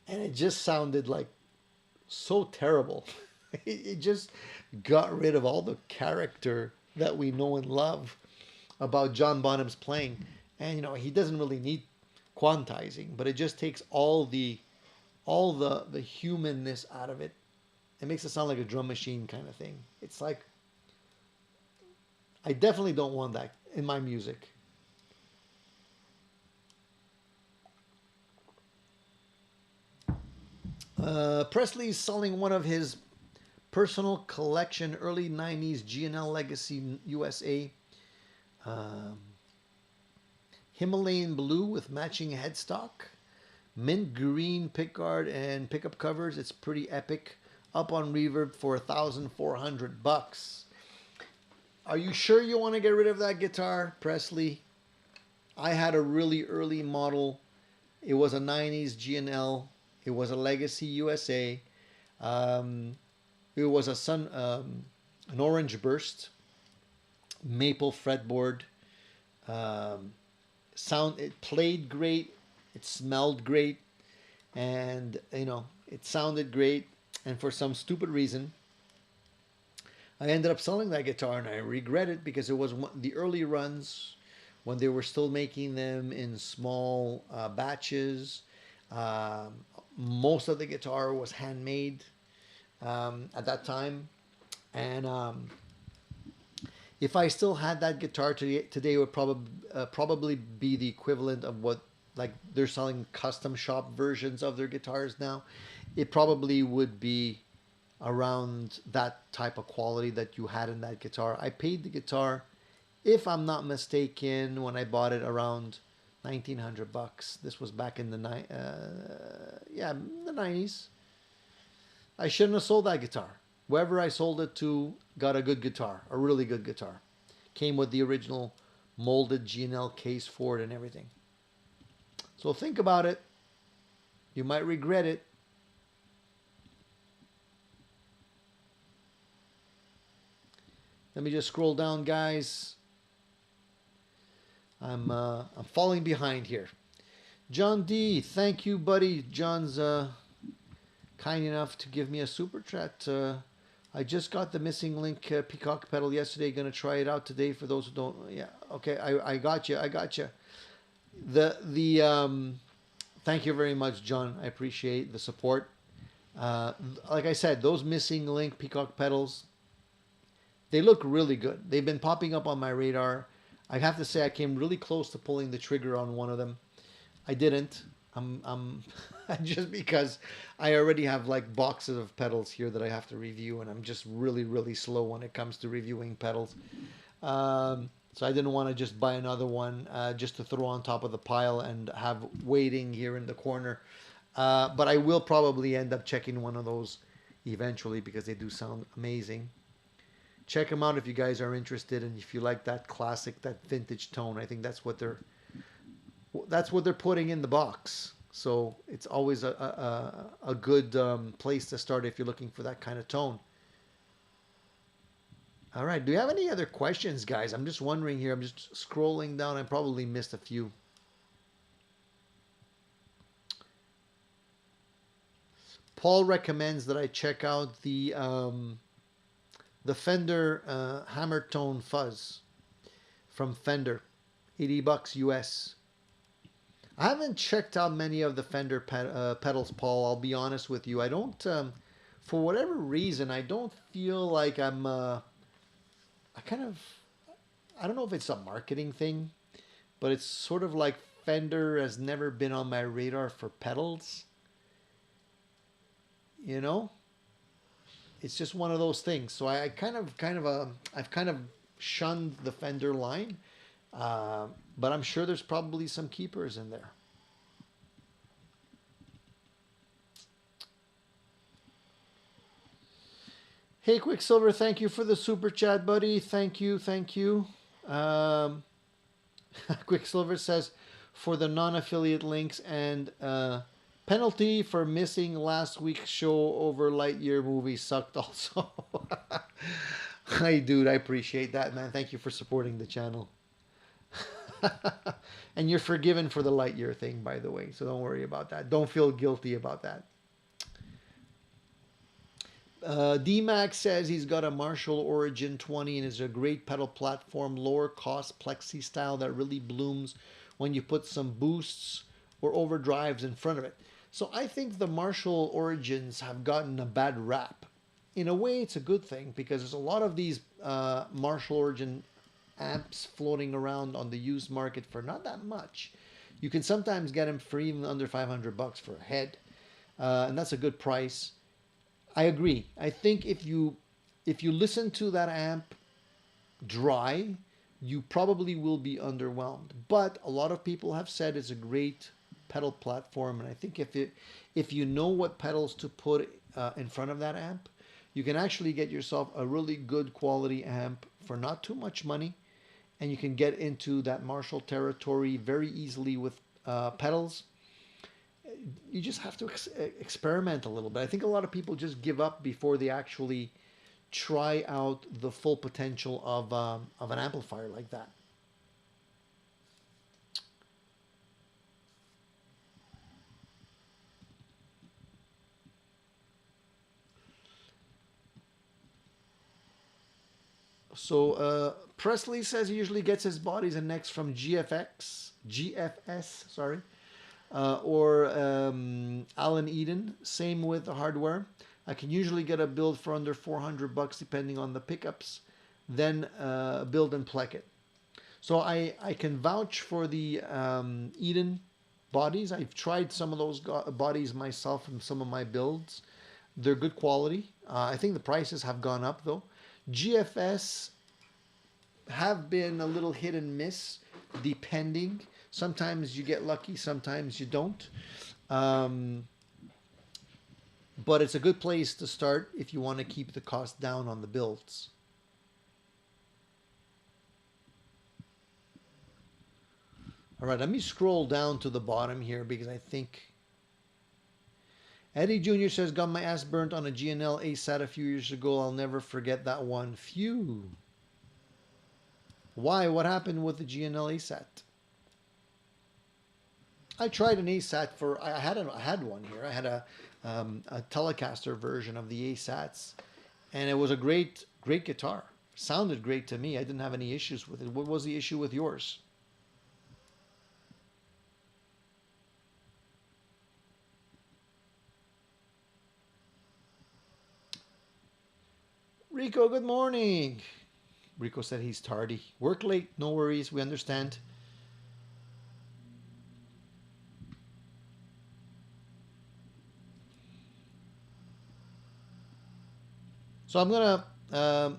and it just sounded like so terrible. It just got rid of all the character that we know and love about John Bonham's playing. And he doesn't really need quantizing, but it just takes all the humanness out of it. It makes it sound like a drum machine kind of thing. It's like I definitely don't want that in my music. Presley's selling one of his personal collection early 90s G&L Legacy USA. Um, Himalayan blue with matching headstock. Mint green pickguard and pickup covers. It's pretty epic. Up on Reverb for $1,400. Are you sure you want to get rid of that guitar, Presley? I had a really early model. It was a 90s G&L. It was a Legacy USA. It was an orange burst, maple fretboard. It played great. It smelled great, and it sounded great. And for some stupid reason, I ended up selling that guitar, and I regret it because it was the early runs when they were still making them in small batches. Most of the guitar was handmade at that time, and if I still had that guitar today, it would probably be the equivalent of what, like, they're selling custom shop versions of their guitars now. It probably would be around that type of quality that you had in that guitar. I paid the guitar, if I'm not mistaken, when I bought it around $1,900. This was back in the the 90s. I shouldn't have sold that guitar. Whoever I sold it to got a good guitar, a really good guitar. Came with the original molded G&L case for it and everything. So think about it. You might regret it. Let me just scroll down, guys. I'm falling behind here. John D, thank you, buddy. John's kind enough to give me a super chat. I just got the missing link peacock pedal yesterday. Gonna try it out today for those who don't. Yeah, okay. I got you. I got you. Thank you very much, John. I appreciate the support. Like I said, those missing link peacock pedals, they look really good. They've been popping up on my radar. I have to say I came really close to pulling the trigger on one of them. I didn't. I'm just because I already have like boxes of pedals here that I have to review, and I'm just really, really slow when it comes to reviewing pedals. So I didn't want to just buy another one just to throw on top of the pile and have waiting here in the corner. But I will probably end up checking one of those eventually because they do sound amazing. Check them out if you guys are interested, and if you like that classic, that vintage tone. I think that's what they're putting in the box. So it's always a good place to start if you're looking for that kind of tone. All right. Do you have any other questions, guys? I'm just wondering here. I'm just scrolling down. I probably missed a few. Paul recommends that I check out the Fender Hammer Tone Fuzz from Fender, $80 US. I haven't checked out many of the Fender pedals, Paul. I'll be honest with you. I don't, for whatever reason, I don't feel like I don't know if it's a marketing thing, but it's sort of like Fender has never been on my radar for pedals. You know? It's just one of those things. So I've kind of shunned the Fender line, but I'm sure there's probably some keepers in there. Hey, Quicksilver, thank you for the super chat, buddy. Thank you, thank you. Quicksilver says, for the non-affiliate links and penalty for missing last week's show over Lightyear movie sucked also. Hi, dude. I appreciate that, man. Thank you for supporting the channel. And you're forgiven for the Lightyear thing, by the way. So don't worry about that. Don't feel guilty about that. D-Max says he's got a Marshall Origin 20 and is a great pedal platform, lower cost plexi style that really blooms when you put some boosts or overdrives in front of it. So I think the Marshall Origins have gotten a bad rap. In a way, it's a good thing because there's a lot of these Marshall Origin amps floating around on the used market for not that much. You can sometimes get them for even under $500 for a head, and that's a good price. I agree. I think if you listen to that amp dry, you probably will be underwhelmed. But a lot of people have said it's a great pedal platform, and I think if you know what pedals to put in front of that amp, you can actually get yourself a really good quality amp for not too much money, and you can get into that Marshall territory very easily with pedals. You just have to experiment a little bit. I think a lot of people just give up before they actually try out the full potential of an amplifier like that. So Presley says he usually gets his bodies and necks from GFS, sorry, or Allen Eden. Same with the hardware. I can usually get a build for under $400 depending on the pickups, then build and plec it. So I can vouch for the Eden bodies. I've tried some of those bodies myself in some of my builds. They're good quality. I think the prices have gone up though. GFS have been a little hit and miss depending. Sometimes you get lucky, sometimes you don't. But it's a good place to start if you want to keep the cost down on the builds. All right, let me scroll down to the bottom here because I think Eddie Jr. says, got my ass burnt on a GNL ASAT a few years ago. I'll never forget that one. Phew. Why? What happened with the GNL ASAT? I tried an ASAT for, I had one here. I had a Telecaster version of the ASATs, and it was a great guitar. Sounded great to me. I didn't have any issues with it. What was the issue with yours? Rico, good morning. Rico said he's tardy. Work late, no worries, we understand. So I'm gonna,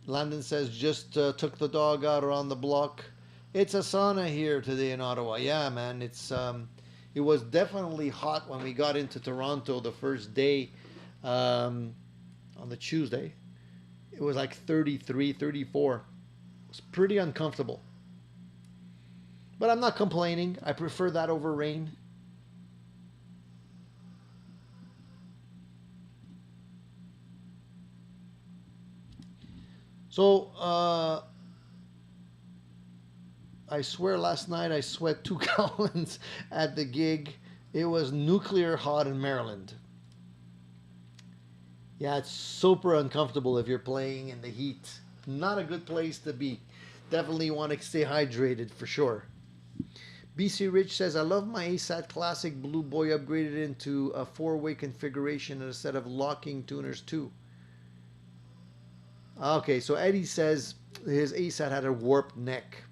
Landon says, just took the dog out around the block. It's a sauna here today in Ottawa. Yeah, man, it was definitely hot when we got into Toronto the first day. On the Tuesday, it was like 33, 34. It was pretty uncomfortable. But I'm not complaining. I prefer that over rain. So, I swear last night I sweat 2 gallons at the gig. It was nuclear hot in Maryland. Yeah, it's super uncomfortable if you're playing in the heat. Not a good place to be. Definitely want to stay hydrated for sure. BC Rich says, I love my ASAT Classic Blue Boy upgraded into a 4-way configuration and a set of locking tuners too. Okay, so Eddie says his ASAT had a warped neck.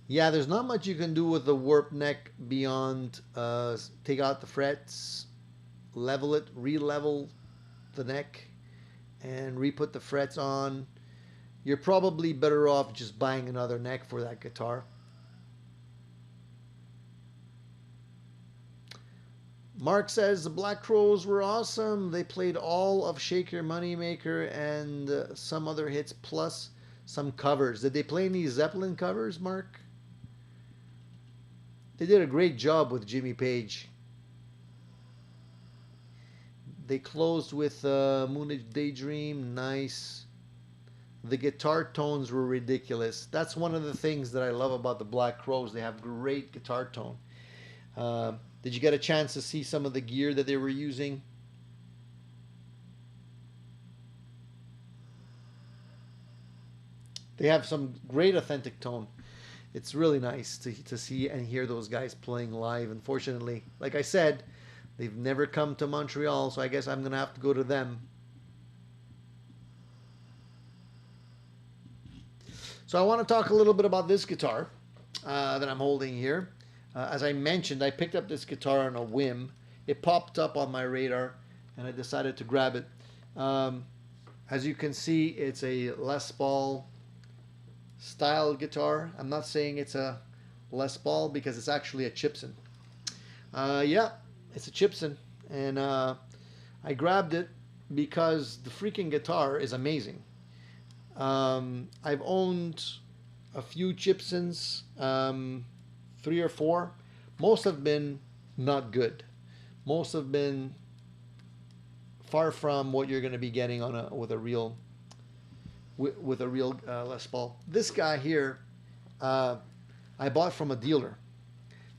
Yeah, there's not much you can do with the warped neck beyond take out the frets, level it, re-level the neck, and re-put the frets on. You're probably better off just buying another neck for that guitar. Mark says the Black Crowes were awesome. They played all of Shake Your Moneymaker and some other hits plus some covers. Did they play any Zeppelin covers, Mark? They did a great job with Jimmy Page. They closed with Moonage Daydream. Nice. The guitar tones were ridiculous. That's one of the things that I love about the Black Crowes. They have great guitar tone. Did you get a chance to see some of the gear that they were using? They have some great authentic tone. It's really nice to see and hear those guys playing live. Unfortunately, like I said, they've never come to Montreal, so I guess I'm going to have to go to them. So I want to talk a little bit about this guitar that I'm holding here. As I mentioned, I picked up this guitar on a whim. It popped up on my radar, and I decided to grab it. As you can see, it's a Les Paul style guitar. I'm not saying it's a Les Paul because it's actually a Gibson. Yeah, it's a Gibson, and I grabbed it because the freaking guitar is amazing. I've owned a few Gibsons, 3 or 4. Most have been not good. Most have been far from what you're going to be getting on with a real Les Paul. This guy here, I bought from a dealer.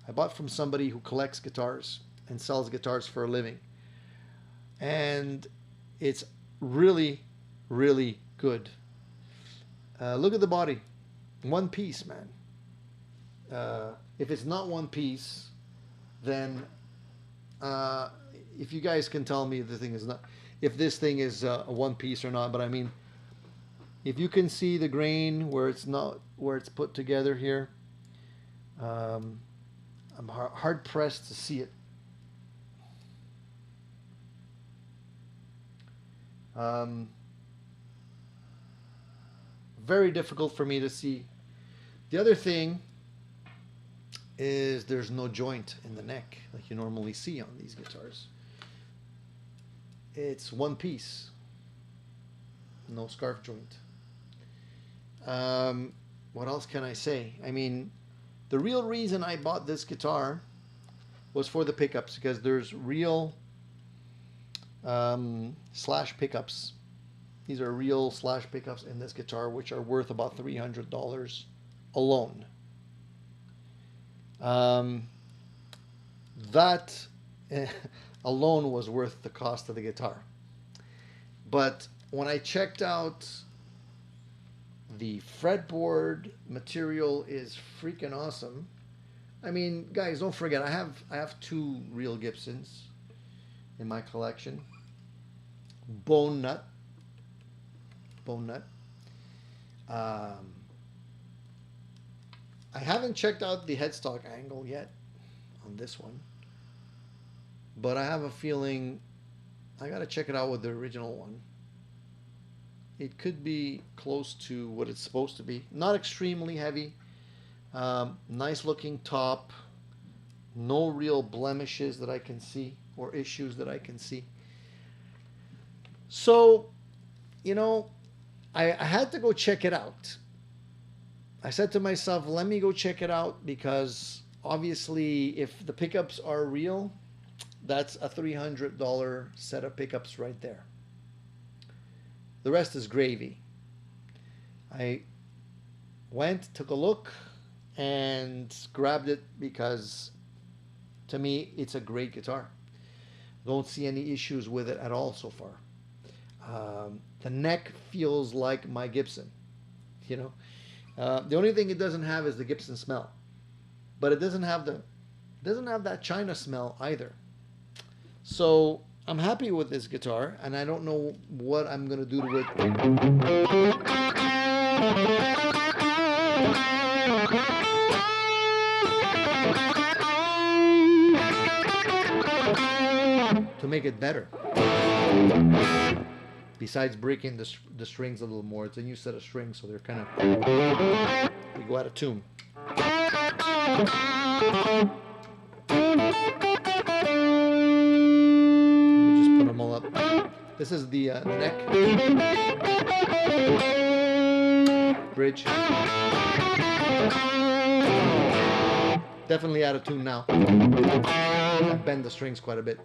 I bought from somebody who collects guitars and sells guitars for a living, and it's really, really good. Look at the body, one piece, man. If it's not one piece, then if you guys can tell me if the thing is not, if this thing is a one piece or not. But I mean, if you can see the grain where it's not, where it's put together here, I'm hard pressed to see it. Very difficult for me to see. The other thing is there's no joint in the neck like you normally see on these guitars. It's one piece, no scarf joint. What else can I say? I mean, the real reason I bought this guitar was for the pickups, because there's real slash pickups. These are real slash pickups in this guitar, which are worth about $300 alone. That alone was worth the cost of the guitar. But when I checked out the fretboard material, is freaking awesome. I mean, guys, don't forget, I have 2 real Gibsons in my collection. Bone nut. I haven't checked out the headstock angle yet on this one, but I have a feeling I gotta check it out with the original one. It could be close to what it's supposed to be. Not extremely heavy. Nice looking top. No real blemishes that I can see, or issues that I can see. So, you know, I had to go check it out. I said to myself, let me go check it out, because obviously if the pickups are real, that's a $300 set of pickups right there. The rest is gravy. I went, took a look, and grabbed it because to me it's a great guitar. Don't see any issues with it at all so far. The neck feels like my Gibson, you know. The only thing it doesn't have is the Gibson smell, but it doesn't have that China smell either. So I'm happy with this guitar, and I don't know what I'm gonna do to it. To make it better. Besides breaking the strings a little more, it's a new set of strings, so they're kind of, they go out of tune. Let me just put them all up. This is the neck, bridge. Definitely out of tune now. I bend the strings quite a bit.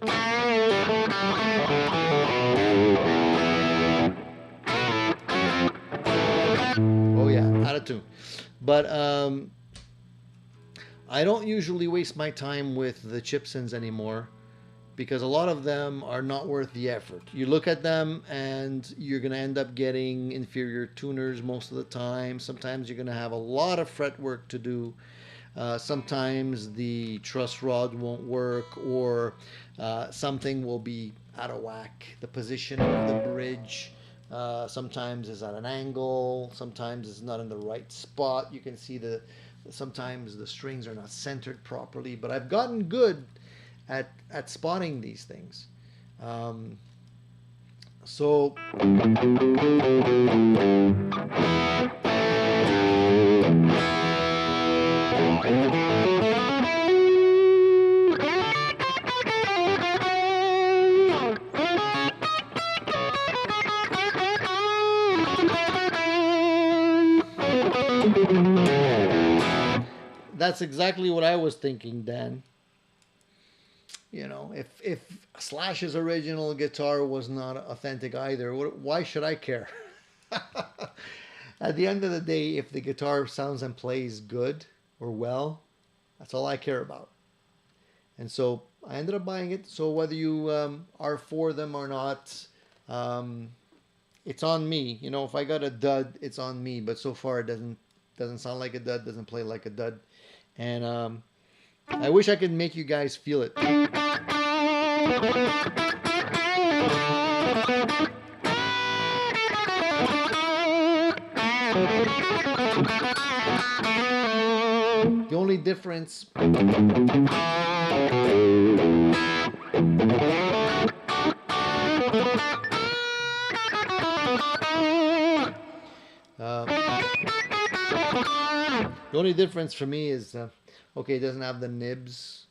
Oh yeah, out of tune. But I don't usually waste my time with the Gibsons anymore because a lot of them are not worth the effort. You look at them and you're going to end up getting inferior tuners most of the time. Sometimes you're going to have a lot of fretwork to do. Sometimes the truss rod won't work, or something will be out of whack. The position of the bridge sometimes is at an angle, sometimes it's not in the right spot. You can see sometimes the strings are not centered properly, but I've gotten good at spotting these things. So that's exactly what I was thinking, Dan. You know, if Slash's original guitar was not authentic either, why should I care? At the end of the day, if the guitar sounds and plays good or well, that's all I care about. And so I ended up buying it. So whether you are for them or not, it's on me. You know, if I got a dud, it's on me. But so far, it doesn't sound like a dud, doesn't play like a dud, and I wish I could make you guys feel it. The only difference the only difference for me is okay, it doesn't have the nibs,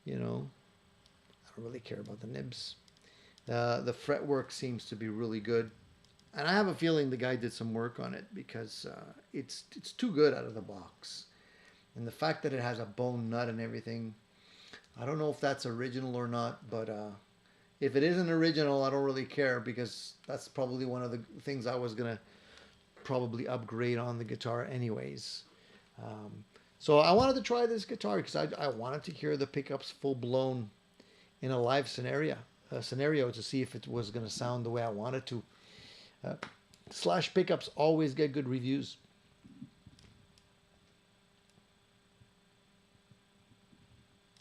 you know. I don't really care about the nibs. The fretwork seems to be really good, and I have a feeling the guy did some work on it because it's too good out of the box. And the fact that it has a bone nut and everything, I don't know if that's original or not, but if it isn't original, I don't really care because that's probably one of the things I was gonna probably upgrade on the guitar anyways. So I wanted to try this guitar because I wanted to hear the pickups full blown in a live scenario to see if it was going to sound the way I wanted to. Slash pickups always get good reviews.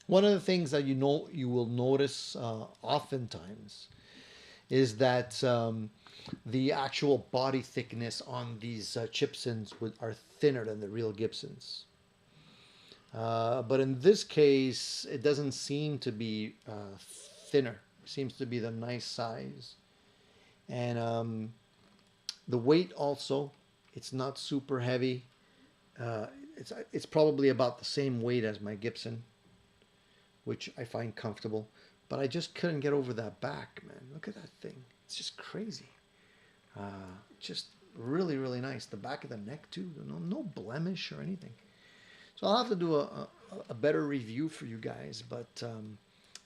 One of the things that you will notice oftentimes is that the actual body thickness on these Gibsons are thinner than the real Gibsons. But in this case, it doesn't seem to be thinner. It seems to be the nice size. And the weight also, it's not super heavy. It's probably about the same weight as my Gibson, which I find comfortable. But I just couldn't get over that back, man. Look at that thing. It's just crazy. Just really, really nice. The back of the neck, too. No blemish or anything. So I'll have to do a better review for you guys. But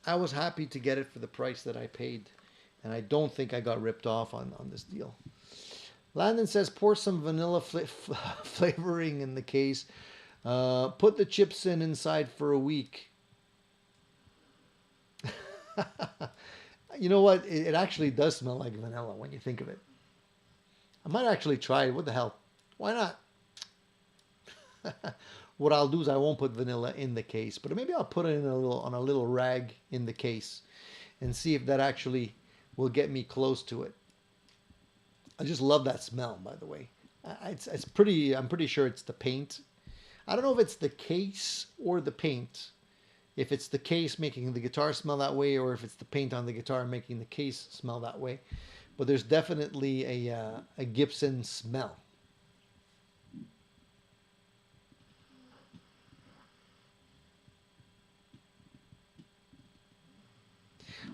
I was happy to get it for the price that I paid. And I don't think I got ripped off on this deal. Landon says, pour some vanilla flavoring in the case. Put the chips inside for a week. You know what? It actually does smell like vanilla when you think of it. I might actually try it. What the hell? Why not? What I'll do is I won't put vanilla in the case, but maybe I'll put it in on a little rag in the case and see if that actually will get me close to it. I just love that smell, by the way. It's pretty. I'm pretty sure it's the paint. I don't know if it's the case or the paint. If it's the case making the guitar smell that way, or if it's the paint on the guitar making the case smell that way. But there's definitely a Gibson smell.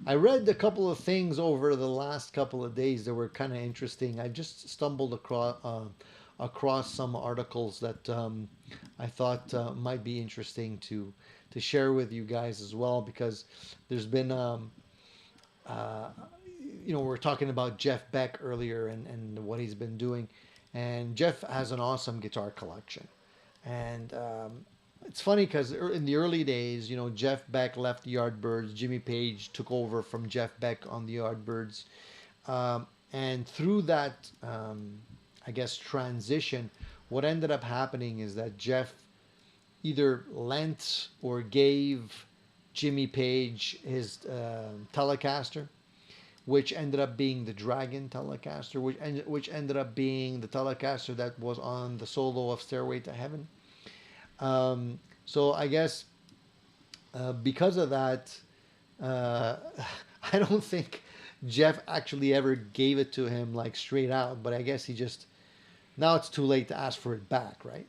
I read a couple of things over the last couple of days that were kind of interesting. I just stumbled across some articles that I thought might be interesting to share with you guys as well, because there's been we were talking about Jeff Beck earlier and what he's been doing, and Jeff has an awesome guitar collection, and It's funny because in the early days, Jeff Beck left the Yardbirds. Jimmy Page took over from Jeff Beck on the Yardbirds. And through that, I guess, transition, what ended up happening is that Jeff either lent or gave Jimmy Page his Telecaster, which ended up being the Dragon Telecaster, which ended up being the Telecaster that was on the solo of Stairway to Heaven. So I guess because of that, I don't think Jeff actually ever gave it to him like straight out, but I guess he just, now it's too late to ask for it back, right?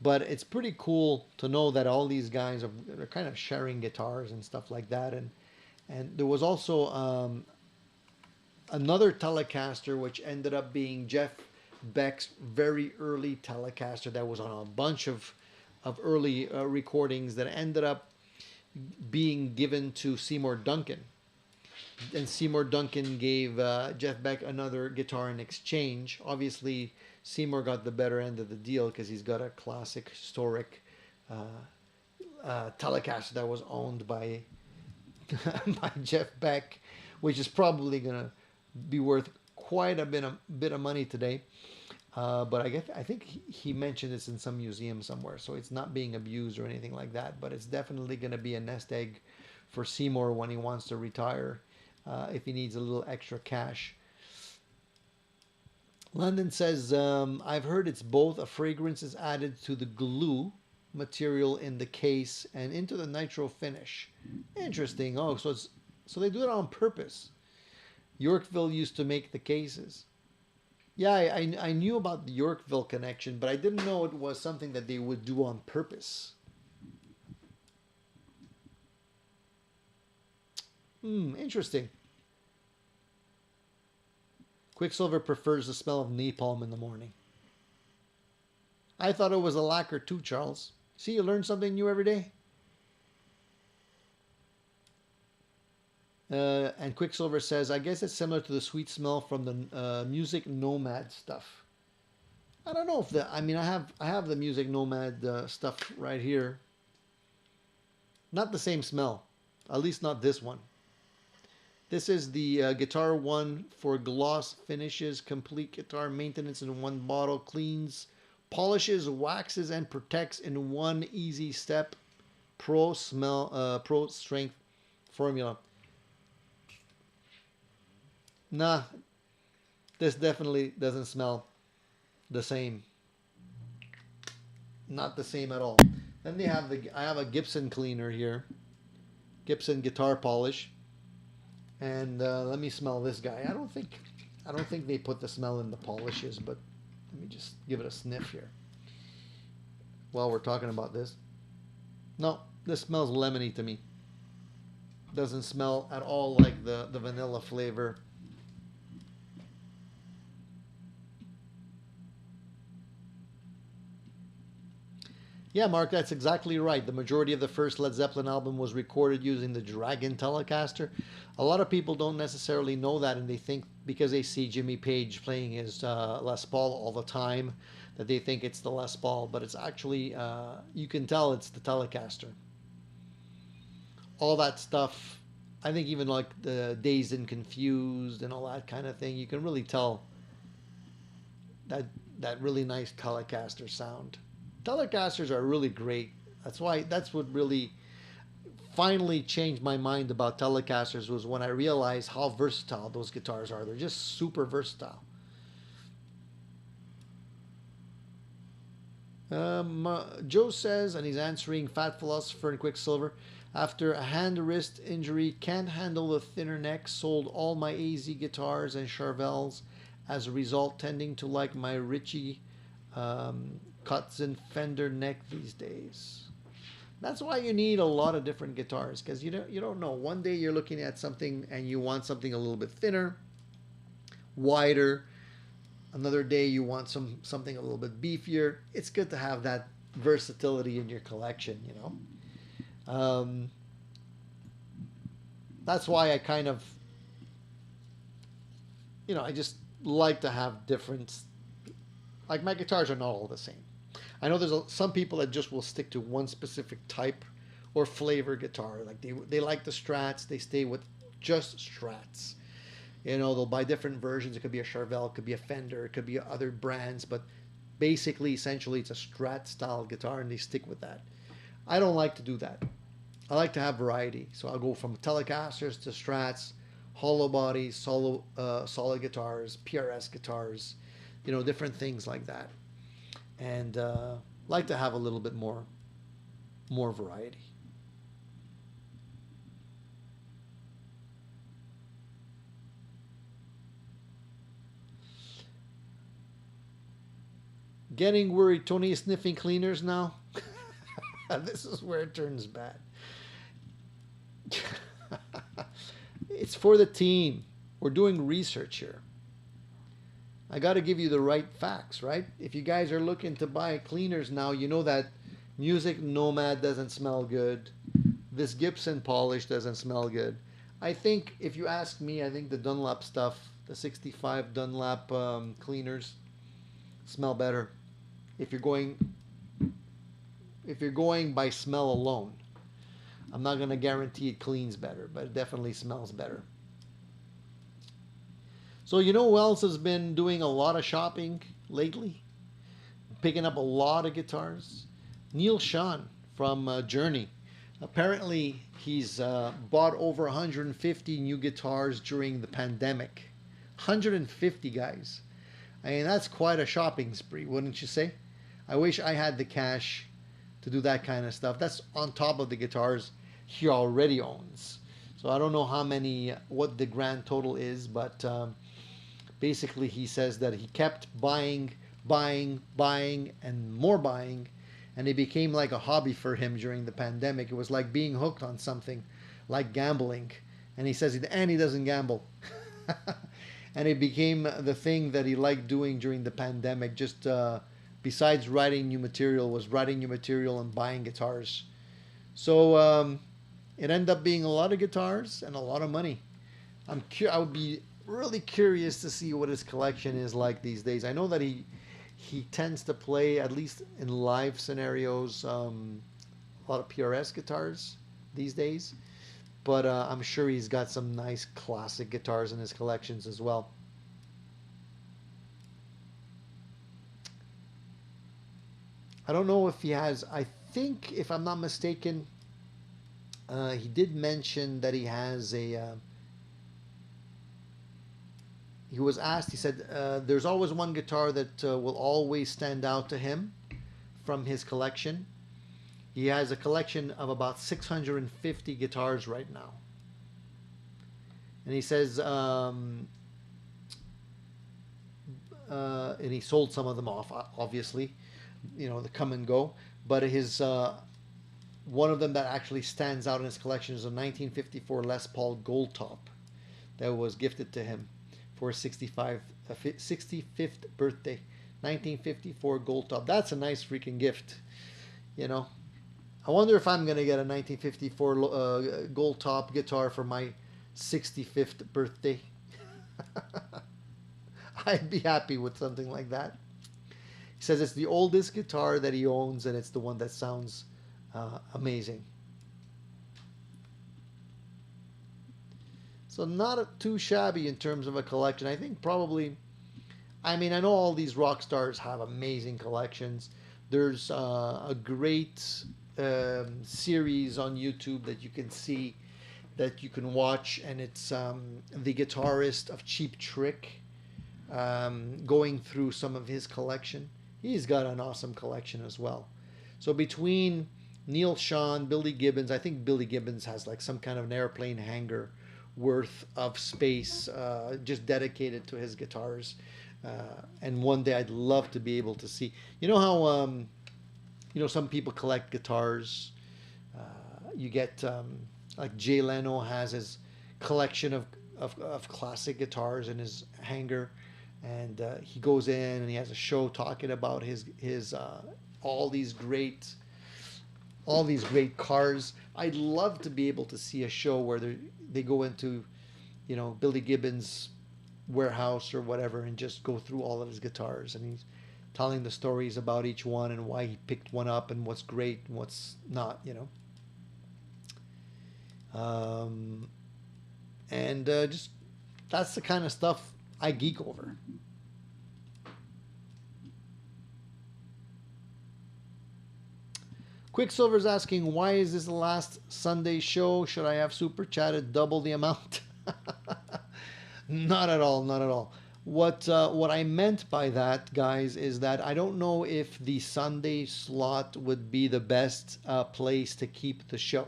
But it's pretty cool to know that all these guys are kind of sharing guitars and stuff like that. And there was also another Telecaster which ended up being Jeff Beck's very early Telecaster that was on a bunch of early recordings that ended up being given to Seymour Duncan. And Seymour Duncan gave Jeff Beck another guitar in exchange. Obviously, Seymour got the better end of the deal because he's got a classic, historic Telecaster that was owned by by Jeff Beck, which is probably going to be worth quite a bit of money today. But I think he mentioned this in some museum somewhere, so it's not being abused or anything like that. But it's definitely going to be a nest egg for Seymour when he wants to retire, if he needs a little extra cash. London says, I've heard it's both a fragrance is added to the glue material in the case and into the nitro finish. Interesting. Oh, so they do it on purpose. Yorkville used to make the cases. Yeah, I knew about the Yorkville connection, but I didn't know it was something that they would do on purpose. Interesting. Quicksilver prefers the smell of napalm in the morning. I thought it was a lacquer too, Charles. See, you learn something new every day. And Quicksilver says, I guess it's similar to the sweet smell from the Music Nomad stuff. I don't know if I have the Music Nomad stuff right here. Not the same smell. At least not this one. This is the Guitar One for gloss finishes, complete guitar maintenance in one bottle, cleans, polishes, waxes, and protects in one easy step. Pro strength formula. Nah, this definitely doesn't smell the same. Not the same at all. Then I have a Gibson cleaner here. Gibson guitar polish. And let me smell this guy. I don't think they put the smell in the polishes, but let me just give it a sniff here while we're talking about this. No, this smells lemony to me. Doesn't smell at all like the vanilla flavor. Yeah, Mark, that's exactly right. The majority of the first Led Zeppelin album was recorded using the Dragon Telecaster. A lot of people don't necessarily know that, and they think because they see Jimmy Page playing his Les Paul all the time that they think it's the Les Paul, but it's actually, you can tell it's the Telecaster. All that stuff, I think even like the Dazed and Confused and all that kind of thing, you can really tell that really nice Telecaster sound. Telecasters are really great. That's what really finally changed my mind about Telecasters was when I realized how versatile those guitars are. They're just super versatile. Joe says, and he's answering Fat Philosopher and Quicksilver, after a hand wrist injury, can't handle the thinner neck, sold all my AZ guitars and Charvels, as a result tending to like my Ritchie Kotzen Fender neck these days. That's why you need a lot of different guitars, because you don't know. One day you're looking at something and you want something a little bit thinner, wider. Another day you want something a little bit beefier. It's good to have that versatility in your collection, That's why I kind of, I just like to have different, like my guitars are not all the same. I know there's some people that just will stick to one specific type or flavor guitar. Like they like the Strats, they stay with just Strats. You know, they'll buy different versions. It could be a Charvel, it could be a Fender, it could be other brands, but basically, essentially, it's a Strat style guitar, and they stick with that. I don't like to do that. I like to have variety, so I'll go from Telecasters to Strats, hollow bodies, solid guitars, PRS guitars, you know, different things like that, and like to have a little bit more variety. Getting worried. Tony is sniffing cleaners now. This is where it turns bad. It's for the team. We're doing research here. I got to give you the right facts, right? If you guys are looking to buy cleaners now, you know that Music Nomad doesn't smell good. This Gibson polish doesn't smell good. I think, if you ask me, I think the Dunlop stuff, the 65 Dunlop cleaners, smell better. If you're going, if you're going by smell alone, I'm not going to guarantee it cleans better, but it definitely smells better. So you know who else has been doing a lot of shopping lately? Picking up a lot of guitars? Neil Sean from Journey. Apparently, he's bought over 150 new guitars during the pandemic. 150, guys. I mean, that's quite a shopping spree, wouldn't you say? I wish I had the cash to do that kind of stuff. That's on top of the guitars he already owns. So I don't know how many, what the grand total is, but basically he says that he kept buying, and more buying, and it became like a hobby for him during the pandemic. It was like being hooked on something, like gambling. And he says, and he doesn't gamble. And it became the thing that he liked doing during the pandemic. Just besides writing new material, was writing new material and buying guitars. So it ended up being a lot of guitars and a lot of money. I would be really curious to see what his collection is like these days. I know that he tends to play, at least in live scenarios, a lot of PRS guitars these days. But I'm sure he's got some nice classic guitars in his collections as well. I don't know if he has, I think, if I'm not mistaken, he did mention that he has he was asked, he said, there's always one guitar that will always stand out to him from his collection. He has a collection of about 650 guitars right now. And he says, and he sold some of them off, obviously, you know, the come and go. But his one of them that actually stands out in his collection is a 1954 Les Paul Gold Top that was gifted to him for his 65th birthday. 1954 Gold Top. That's a nice freaking gift, you know. I wonder if I'm going to get a 1954 Gold Top guitar for my 65th birthday. I'd be happy with something like that. He says it's the oldest guitar that he owns, and it's the one that sounds amazing. So not too shabby in terms of a collection. I think probably, I mean, I know all these rock stars have amazing collections. There's a great series on YouTube that you can see, that you can watch, and it's the guitarist of Cheap Trick going through some of his collection. He's got an awesome collection as well. So between Neil Sean, Billy Gibbons, I think Billy Gibbons has like some kind of an airplane hangar worth of space just dedicated to his guitars. And one day I'd love to be able to see. You know how you know, some people collect guitars. You get like Jay Leno has his collection of classic guitars in his hangar, and he goes in and he has a show talking about his all these great cars. I'd love to be able to see a show where they go into, you know, Billy Gibbons' warehouse or whatever and just go through all of his guitars, and telling the stories about each one and why he picked one up and what's great and what's not, Um, and just that's the kind of stuff I geek over. Quicksilver's asking, why is this the last Sunday show? Should I have super chatted double the amount? Not at all, not at all. What I meant by that, guys, is that I don't know if the Sunday slot would be the best place to keep the show,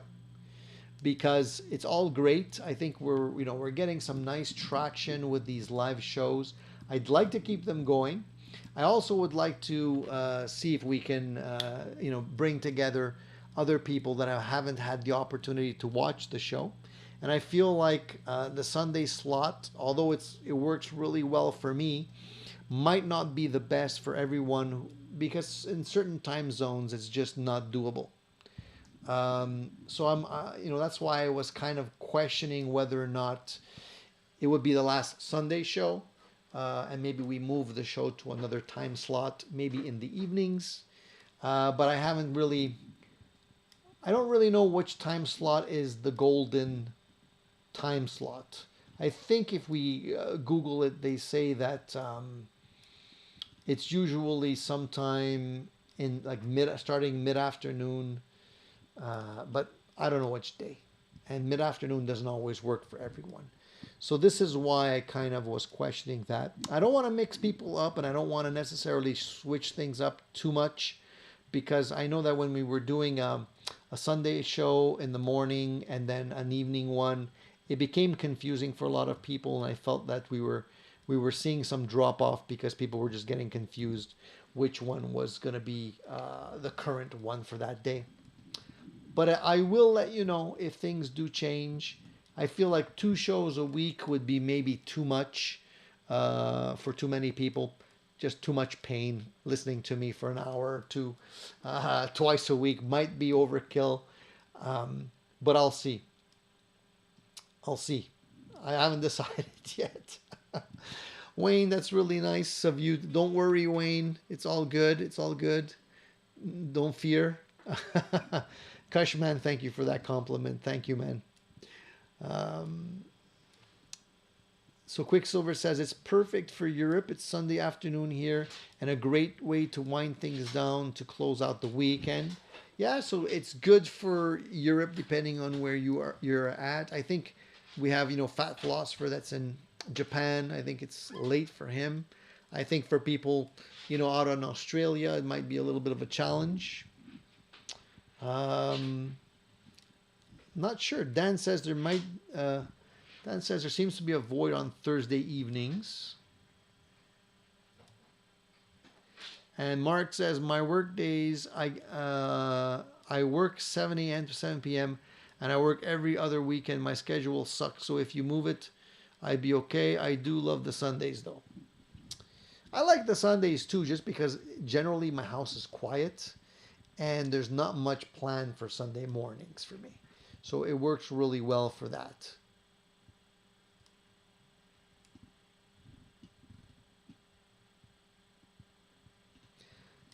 because it's all great. I think we're getting some nice traction with these live shows. I'd like to keep them going. I also would like to see if we can bring together other people that haven't had the opportunity to watch the show. And I feel like the Sunday slot, although it works really well for me, might not be the best for everyone, because in certain time zones it's just not doable. So that's why I was kind of questioning whether or not it would be the last Sunday show, and maybe we move the show to another time slot, maybe in the evenings. But I don't really know which time slot is the golden time slot. I think if we Google it, they say that it's usually sometime in like starting mid-afternoon, but I don't know which day. And mid-afternoon doesn't always work for everyone. So this is why I kind of was questioning that. I don't want to mix people up, and I don't want to necessarily switch things up too much, because I know that when we were doing a Sunday show in the morning and then an evening one, it became confusing for a lot of people, and I felt that we were seeing some drop off because people were just getting confused which one was going to be the current one for that day. But I will let you know if things do change. I feel like 2 shows a week would be maybe too much for too many people. Just too much pain listening to me for an hour or two twice a week might be overkill. But I'll see. I haven't decided yet. Wayne, that's really nice of you. Don't worry, Wayne. It's all good. It's all good. Don't fear. Kush, man, thank you for that compliment. Thank you, man. So Quicksilver says it's perfect for Europe. It's Sunday afternoon here, and a great way to wind things down to close out the weekend. Yeah, so it's good for Europe depending on where you're at. I think we have Fat Philosopher that's in Japan. I think it's late for him. I think for people out in Australia, it might be a little bit of a challenge. Not sure. Dan says there seems to be a void on Thursday evenings. And Mark says, my work days, I work 7 a.m. to 7 p.m. and I work every other weekend. My schedule sucks. So if you move it, I'd be okay. I do love the Sundays though. I like the Sundays too, just because generally my house is quiet and there's not much planned for Sunday mornings for me. So it works really well for that.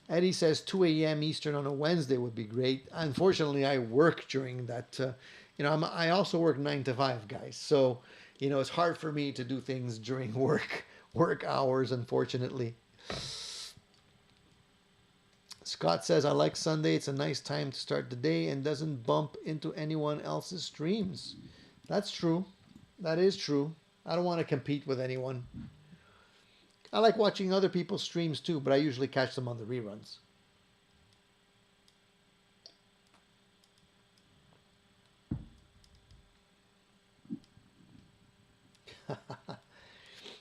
Eddie says 2 a.m. Eastern on a Wednesday would be great. Unfortunately, I work during that. I also work 9 to 5, guys. So, it's hard for me to do things during work hours, unfortunately. Scott says, I like Sunday. It's a nice time to start the day and doesn't bump into anyone else's streams. That's true. That is true. I don't want to compete with anyone. I like watching other people's streams too, but I usually catch them on the reruns.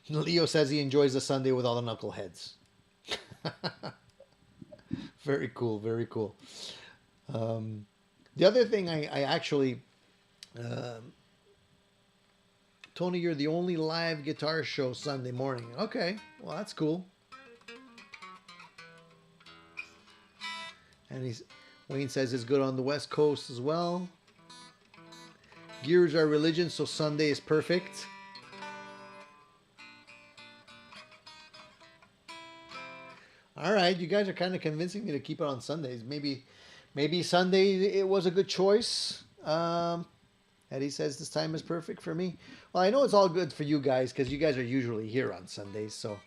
Leo says he enjoys the Sunday with all the knuckleheads. Very cool, very cool. The other thing I actually... Tony, you're the only live guitar show Sunday morning. Okay, well, that's cool. And Wayne says it's good on the West Coast as well. Gears are religion, so Sunday is perfect. All right, you guys are kind of convincing me to keep it on Sundays. Maybe Sunday it was a good choice. Eddie says this time is perfect for me. Well, I know it's all good for you guys because you guys are usually here on Sundays. So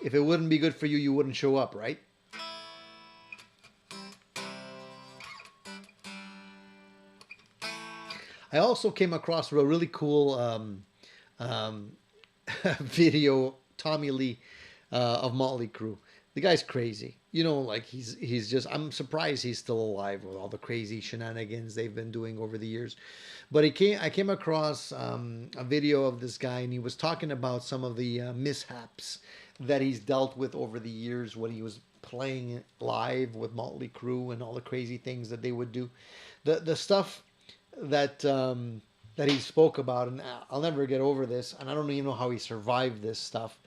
if it wouldn't be good for you, you wouldn't show up, right? I also came across a really cool um, video, Tommy Lee of Motley Crue. The guy's crazy. You know, like he's just. I'm surprised he's still alive with all the crazy shenanigans they've been doing over the years. But I came across a video of this guy, and he was talking about some of the mishaps that he's dealt with over the years when he was playing live with Motley Crue and all the crazy things that they would do. The stuff that he spoke about, and I'll never get over this, and I don't even know how he survived this stuff.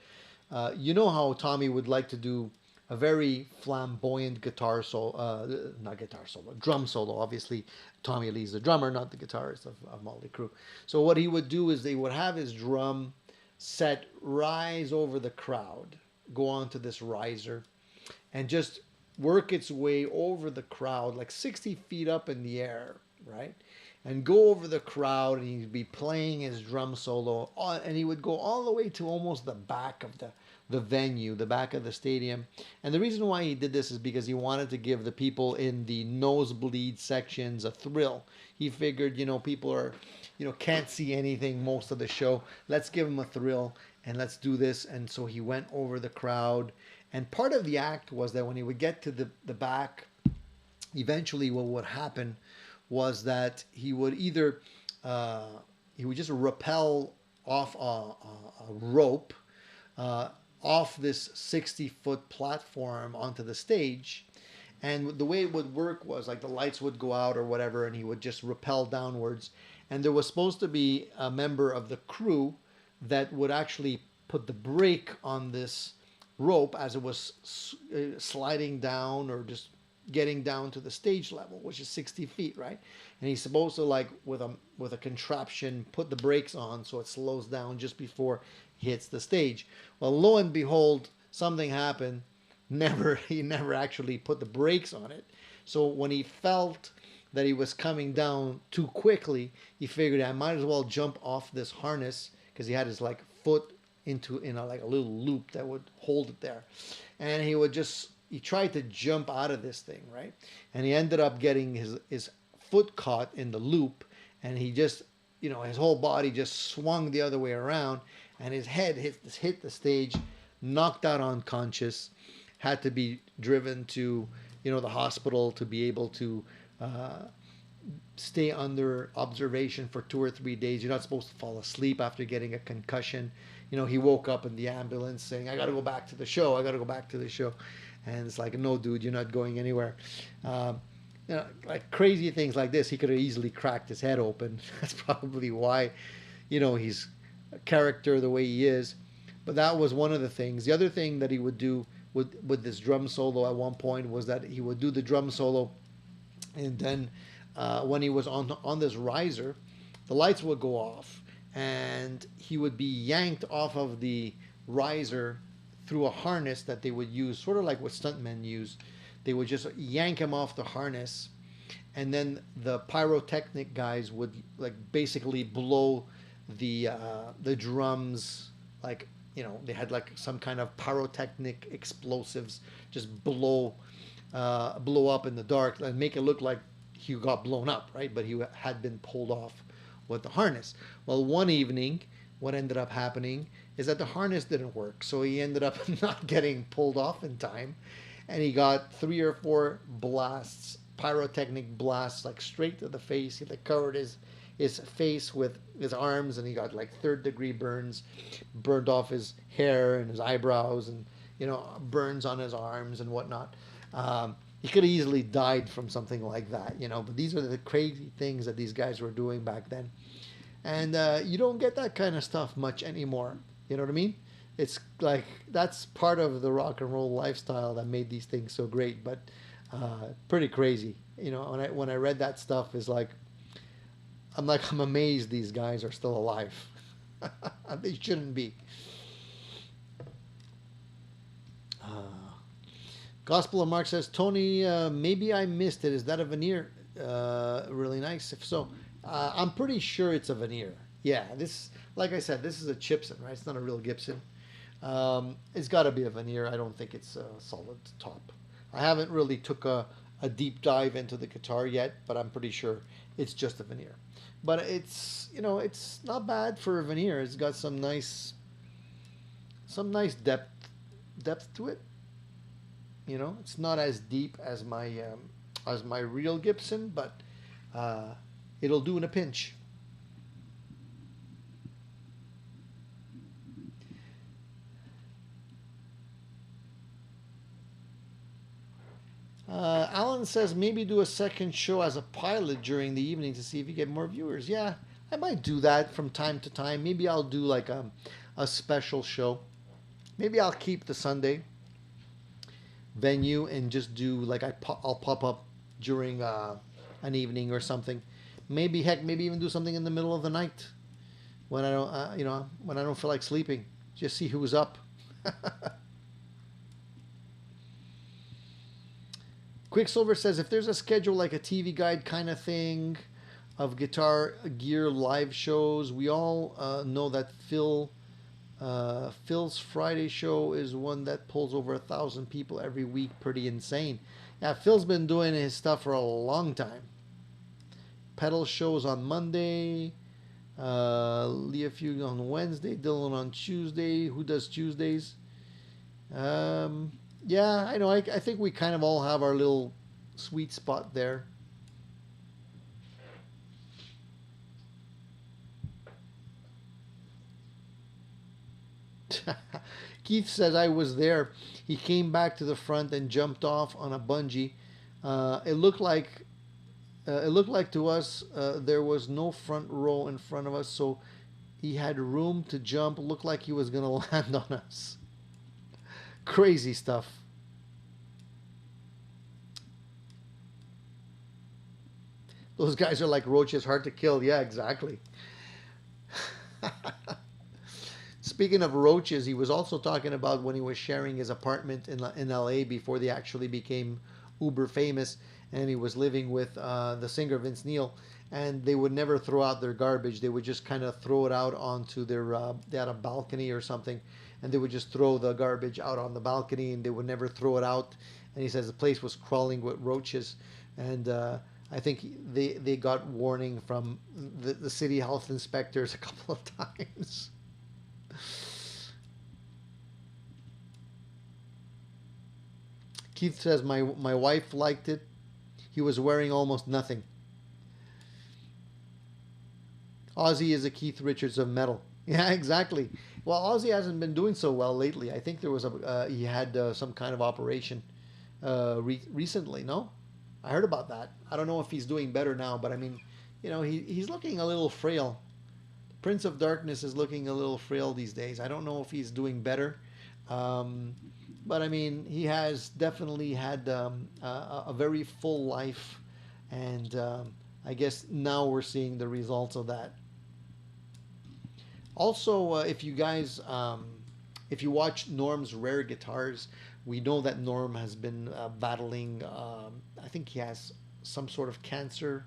You know how Tommy would like to do a very flamboyant guitar solo, not guitar solo, drum solo. Obviously, Tommy Lee's the drummer, not the guitarist of Motley Crue. So what he would do is they would have his drum set rise over the crowd, go onto this riser, and just work its way over the crowd, like 60 feet up in the air, right? And go over the crowd, and he'd be playing his drum solo, and he would go all the way to almost the back of the venue, the back of the stadium. And the reason why he did this is because he wanted to give the people in the nosebleed sections a thrill. He figured, people are, can't see anything most of the show. Let's give them a thrill, and let's do this. And so he went over the crowd. And part of the act was that when he would get to the back, eventually what would happen was that he would either he would just rappel off a rope off this 60-foot platform onto the stage, and the way it would work was like the lights would go out or whatever, and he would just rappel downwards, and there was supposed to be a member of the crew that would actually put the brake on this rope as it was sliding down or just getting down to the stage level, which is 60 feet, right? And he's supposed to, like, with a contraption, put the brakes on so it slows down just before he hits the stage. Well, lo and behold, something happened. He never actually put the brakes on it. So when he felt that he was coming down too quickly, he figured I might as well jump off this harness, because he had his like foot in a little loop that would hold it there, and he tried to jump out of this thing, right? And he ended up getting his foot caught in the loop, and he just, his whole body just swung the other way around, and his head hit the stage, knocked out unconscious, had to be driven to, the hospital to be able to stay under observation for 2 or 3 days. You're not supposed to fall asleep after getting a concussion. He woke up in the ambulance saying, I got to go back to the show. I got to go back to the show. And it's like, no, dude, you're not going anywhere. Like crazy things like this, he could have easily cracked his head open. That's probably why, he's a character the way he is. But that was one of the things. The other thing that he would do with this drum solo at one point was that he would do the drum solo, and then when he was on this riser, the lights would go off, and he would be yanked off of the riser through a harness that they would use, sort of like what stuntmen use. They would just yank him off the harness, and then the pyrotechnic guys would like basically blow the drums, like, they had like some kind of pyrotechnic explosives, just blow up in the dark and make it look like he got blown up, right? But he had been pulled off with the harness. Well, one evening, what ended up happening is that the harness didn't work, so he ended up not getting pulled off in time, and he got 3 or 4 blasts, pyrotechnic blasts, like straight to the face. He like covered his face with his arms, and he got like 3rd-degree burns, burned off his hair and his eyebrows, and burns on his arms and whatnot. He could have easily died from something like that, but these are the crazy things that these guys were doing back then. And you don't get that kind of stuff much anymore. You know what I mean? It's like that's part of the rock and roll lifestyle that made these things so great, but pretty crazy. When I read that stuff, is like, I'm amazed these guys are still alive. They shouldn't be. Gospel of Mark says, Tony, maybe I missed it. Is that a veneer? Really nice. If so, I'm pretty sure it's a veneer. Yeah, this, like I said, this is a Gibson, right? It's not a real Gibson. It's got to be a veneer. I don't think it's a solid top. I haven't really took a deep dive into the guitar yet, but I'm pretty sure it's just a veneer. But it's, it's not bad for a veneer. It's got some nice depth to it. It's not as deep as my real Gibson, but it'll do in a pinch. Alan says maybe do a second show as a pilot during the evening to see if you get more viewers. Yeah, I might do that from time to time. Maybe I'll do like a special show. Maybe I'll keep the Sunday venue and just do like I'll pop up during an evening or something. Maybe heck, maybe even do something in the middle of the night when I don't, when I don't feel like sleeping. Just see who's up. Quicksilver says if there's a schedule like a TV guide kind of thing of guitar gear live shows, we all know that Phil's Friday show is one that pulls over 1,000 people every week. Pretty insane. Yeah, Phil's been doing his stuff for a long time. Pedal shows on Monday. Leah Fugue on Wednesday. Dylan on Tuesday. Who does Tuesdays? Yeah, I know. I think we kind of all have our little sweet spot there. Keith says I was there. He came back to the front and jumped off on a bungee. It looked like to us there was no front row in front of us, so he had room to jump. Looked like he was gonna land on us. Crazy stuff. Those guys are like roaches, hard to kill. Yeah, exactly. Speaking of roaches, he was also talking about when he was sharing his apartment in LA before they actually became uber famous, and he was living with the singer Vince Neil, and they would never throw out their garbage. They would just kind of throw it out onto their they had a balcony or something, and they would just throw the garbage out on the balcony, and they would never throw it out. And he says the place was crawling with roaches, and I think they got warning from the city health inspectors a couple of times. Keith says my wife liked it. He was wearing almost nothing. Ozzy is a Keith Richards of metal. Yeah, exactly. Well, Ozzy hasn't been doing so well lately. I think there was he had some kind of operation recently. No, I heard about that. I don't know if he's doing better now, but I mean, he's looking a little frail. Prince of Darkness is looking a little frail these days. I don't know if he's doing better. But I mean, he has definitely had a very full life, and I guess now we're seeing the results of that. Also, if you watch Norm's Rare Guitars, we know that Norm has been battling. I think he has some sort of cancer,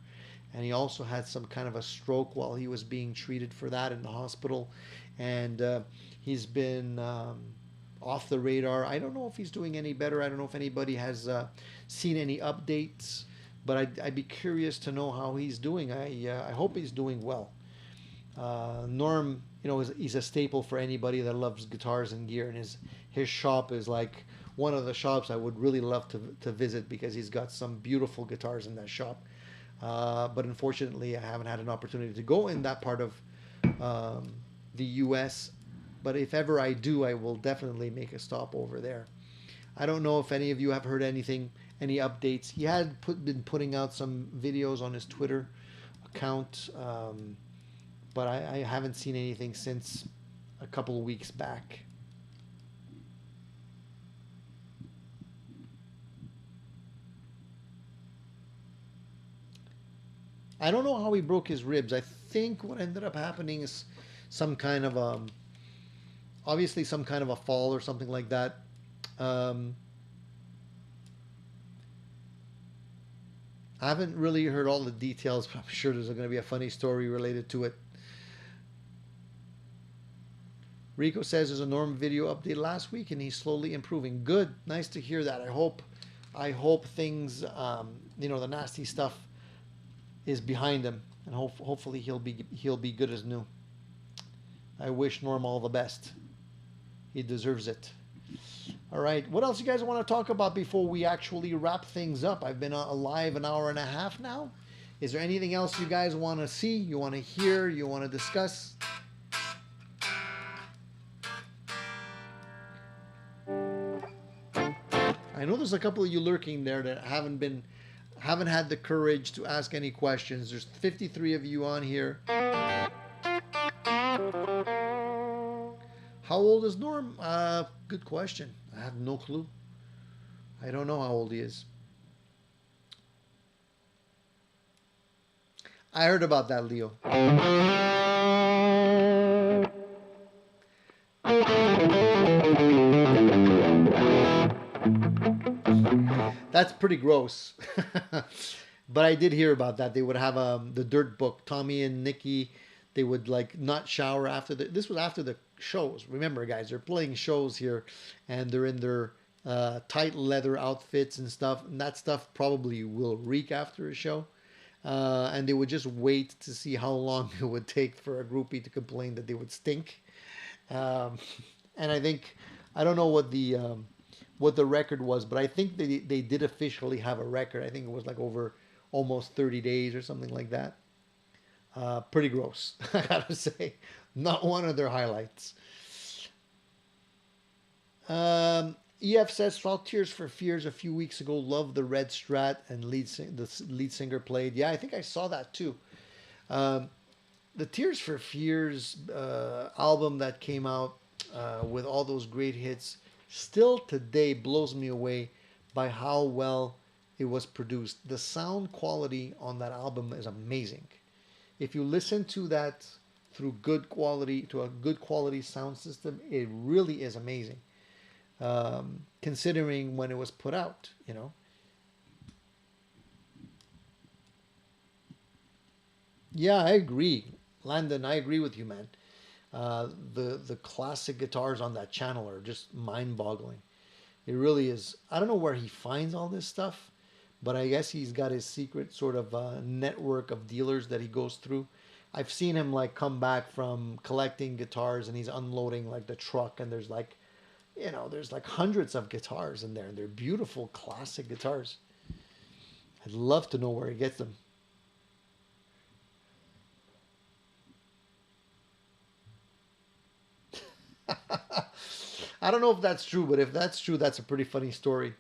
and he also had some kind of a stroke while he was being treated for that in the hospital, and he's been off the radar. I don't know if he's doing any better. I don't know if anybody has seen any updates, but I'd be curious to know how he's doing. I hope he's doing well. Norm, he's a staple for anybody that loves guitars and gear, and his shop is like one of the shops I would really love to visit because he's got some beautiful guitars in that shop. But unfortunately, I haven't had an opportunity to go in that part of the U.S. But if ever I do, I will definitely make a stop over there. I don't know if any of you have heard anything, any updates. He had been putting out some videos on his Twitter account, but I haven't seen anything since a couple of weeks back. I don't know how he broke his ribs. I think what ended up happening is some kind of obviously some kind of a fall or something like that. I haven't really heard all the details, but I'm sure there's going to be a funny story related to it. Rico says there's a Norm video update last week and he's slowly improving. Good, nice to hear that. I hope things, the nasty stuff is behind him, and hopefully he'll be good as new. I wish Norm all the best. He deserves it. All right, what else you guys want to talk about before we actually wrap things up? I've been alive an hour and a half now. Is there anything else you guys want to see, you want to hear, you want to discuss? I know there's a couple of you lurking there that haven't had the courage to ask any questions. There's 53 of you on here. How old is Norm? Good question. I have no clue. I don't know how old he is. I heard about that, Leo. That's pretty gross. But I did hear about that. They would have the dirt book. Tommy and Nikki, they would like not shower after this was after the shows. Remember, guys, they're playing shows here, and they're in their tight leather outfits and stuff. And that stuff probably will reek after a show. And they would just wait to see how long it would take for a groupie to complain that they would stink. And I don't know what the record was, but I think they did officially have a record. I think it was like over almost 30 days or something like that. Pretty gross, I gotta say. Not one of their highlights. EF says, saw Tears for Fears a few weeks ago. Loved the red Strat and the lead singer played. Yeah, I think I saw that too. The Tears for Fears album that came out with all those great hits still today blows me away by how well it was produced. The sound quality on that album is amazing. If you listen to that through a good quality sound system, it really is amazing. Considering when it was put out, Yeah, I agree. Landon, I agree with you, man. The classic guitars on that channel are just mind-boggling. It really is. I don't know where he finds all this stuff, but I guess he's got his secret sort of network of dealers that he goes through. I've seen him like come back from collecting guitars and he's unloading like the truck, and there's like hundreds of guitars in there, and they're beautiful classic guitars. I'd love to know where he gets them. I don't know if that's true, but if that's true, that's a pretty funny story.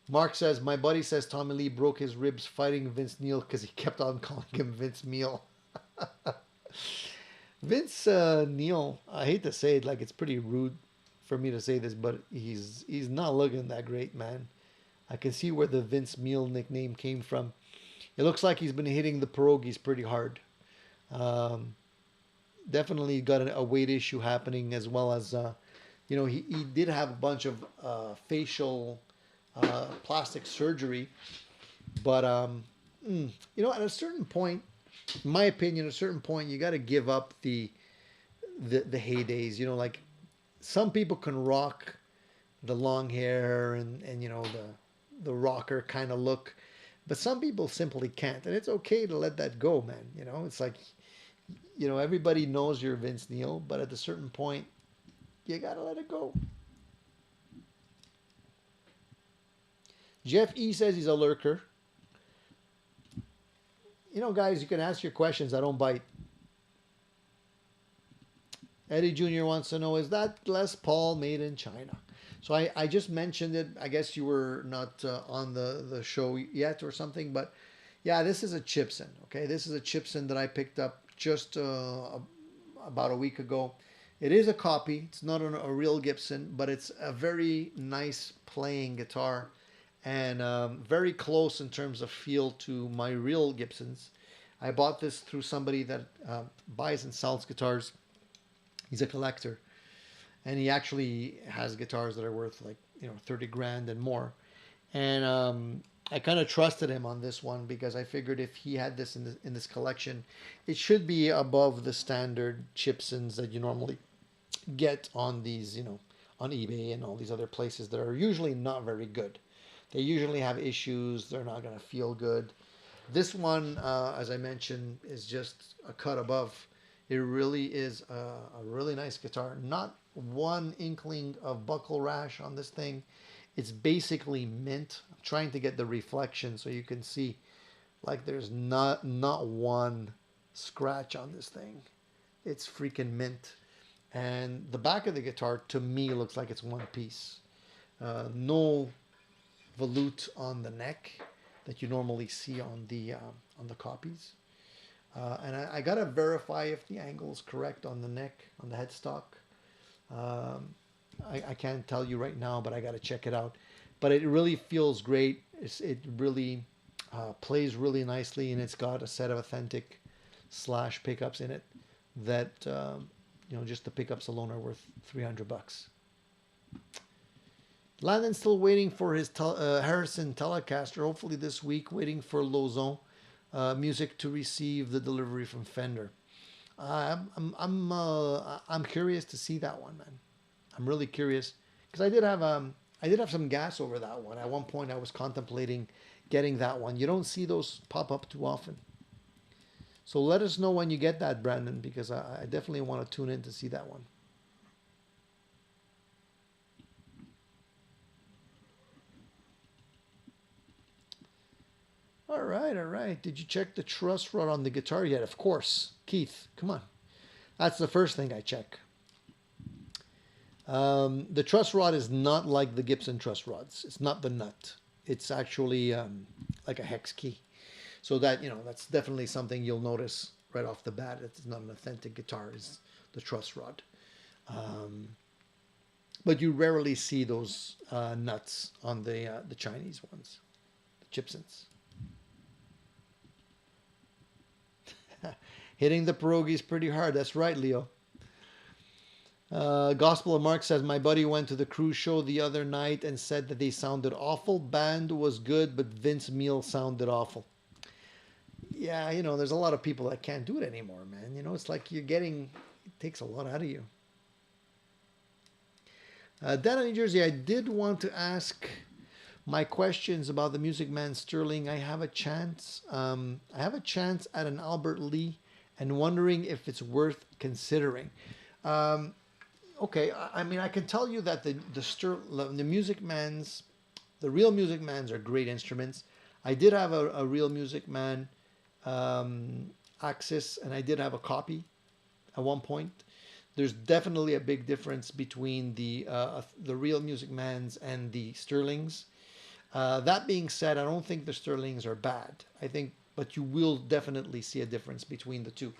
Mark says, my buddy says Tommy Lee broke his ribs fighting Vince Neil because he kept on calling him Vince Neil. Vince Neil, I hate to say it, like it's pretty rude for me to say this, but he's not looking that great, man. I can see where the Vince Neil nickname came from. It looks like he's been hitting the pierogies pretty hard. Um, Definitely got a weight issue happening, as well as he did have a bunch of facial plastic surgery, but at a certain point, in my opinion, at a certain point you got to give up the heydays. Like some people can rock the long hair and the rocker kind of look, but some people simply can't, and it's okay to let that go, man. It's like, everybody knows you're Vince Neil, but at a certain point, you gotta let it go. Jeff E says he's a lurker. Guys, you can ask your questions. I don't bite. Eddie Jr. wants to know, is that Les Paul made in China? So I just mentioned it. I guess you were not on the show yet or something, but yeah, this is a Gibson. Okay, this is a Gibson that I picked up just about a week ago. It is a copy. It's not a real Gibson, but it's a very nice playing guitar, and very close in terms of feel to my real Gibsons. I bought this through somebody that buys and sells guitars. He's a collector, and he actually has guitars that are worth like 30 grand and more. And I kind of trusted him on this one because I figured if he had this in this collection, it should be above the standard Gibsons that you normally get on these, on eBay and all these other places that are usually not very good. They usually have issues. They're not going to feel good. This one, as I mentioned, is just a cut above. It really is a really nice guitar. Not one inkling of buckle rash on this thing. It's basically mint. I'm trying to get the reflection so you can see, like, there's not one scratch on this thing. It's freaking mint. And the back of the guitar, to me, looks like it's one piece. No volute on the neck that you normally see on the copies. And I gotta verify if the angle is correct on the neck, on the headstock. I can't tell you right now, but I gotta check it out. But it really feels great. It really plays really nicely, and it's got a set of authentic slash pickups in it that just the pickups alone are worth $300. Landon's still waiting for his Harrison Telecaster. Hopefully this week, waiting for Lozon Music to receive the delivery from Fender. I'm curious to see that one, man. I'm really curious because I did have some gas over that one. At one point, I was contemplating getting that one. You don't see those pop up too often. So let us know when you get that, Brandon, because I definitely want to tune in to see that one. All right, all right. Did you check the truss rod on the guitar yet? Of course. Keith, come on. That's the first thing I check. The truss rod is not like the Gibson truss rods. It's not the nut. It's actually like a hex key. So that, that's definitely something you'll notice right off the bat. It's not an authentic guitar, is the truss rod. But you rarely see those nuts on the Chinese ones, the Gibsons. Hitting the pierogies pretty hard. That's right, Leo. Gospel of Mark says, my buddy went to the cruise show the other night and said that they sounded awful. Band was good, but Vince Neil sounded awful. Yeah, there's a lot of people that can't do it anymore, man. It's like it takes a lot out of you. Down in New Jersey, I did want to ask my questions about the Music Man Sterling. I have a chance. At an Albert Lee, and wondering if it's worth considering. Okay, I mean, I can tell you that the Music Mans, the real Music Mans are great instruments. I did have a real Music Man Axis, and I did have a copy at one point. There's definitely a big difference between the real Music Mans and the Sterlings. That being said, I don't think the Sterlings are bad. But you will definitely see a difference between the two.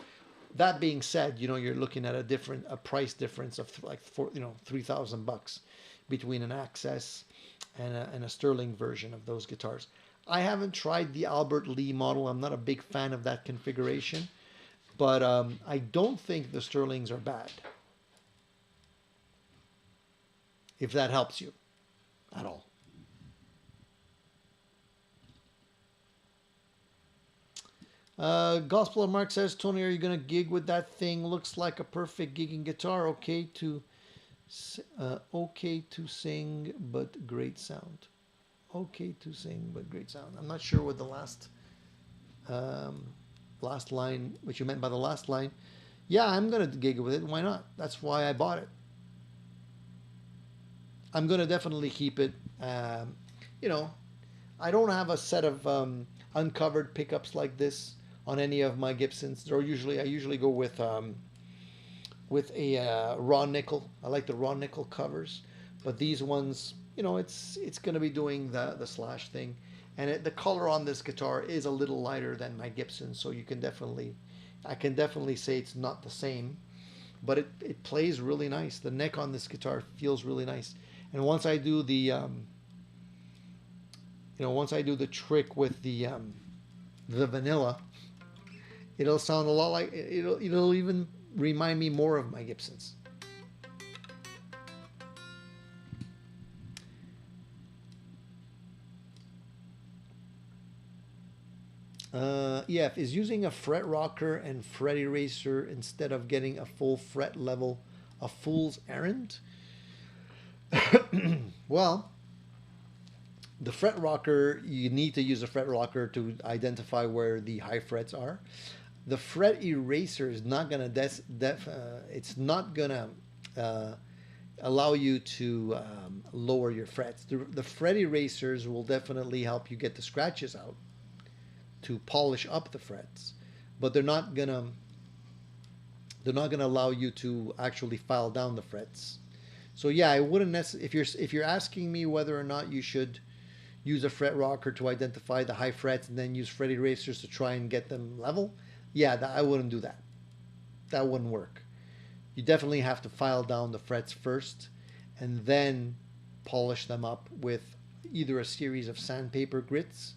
That being said, you're looking at a price difference of $3,000 between an Access and a Sterling version of those guitars. I haven't tried the Albert Lee model. I'm not a big fan of that configuration, but I don't think the Sterlings are bad. If that helps you at all. Gospel of Mark says, Tony, are you going to gig with that thing? Looks like a perfect gigging guitar. Okay to sing, but great sound. Okay to sing, but great sound. I'm not sure what the last line, what you meant by the last line. Yeah, I'm going to gig with it. Why not? That's why I bought it. I'm going to definitely keep it. I don't have a set of uncovered pickups like this on any of my Gibsons. I usually go with a raw nickel. I like the raw nickel covers, but these ones, it's going to be doing the slash thing, and the color on this guitar is a little lighter than my Gibson, so I can definitely say it's not the same, but it plays really nice. The neck on this guitar feels really nice, and once I do the trick with the vanilla, it'll sound a lot like it'll even remind me more of my Gibsons. EF is using a fret rocker and fret eraser instead of getting a full fret level a fool's errand. Well, the fret rocker, you need to use a fret rocker to identify where the high frets are. The fret eraser is not gonna it's not gonna allow you to lower your frets. The fret erasers will definitely help you get the scratches out to polish up the frets, but they're not gonna allow you to actually file down the frets. So yeah, I wouldn't necessarily, if you're asking me whether or not you should use a fret rocker to identify the high frets and then use fret erasers to try and get them level, yeah, I wouldn't do that. That wouldn't work. You definitely have to file down the frets first and then polish them up with either a series of sandpaper grits.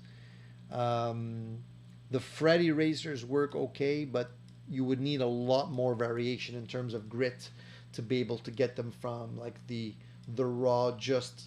The fret erasers work okay, but you would need a lot more variation in terms of grit to be able to get them from like the raw just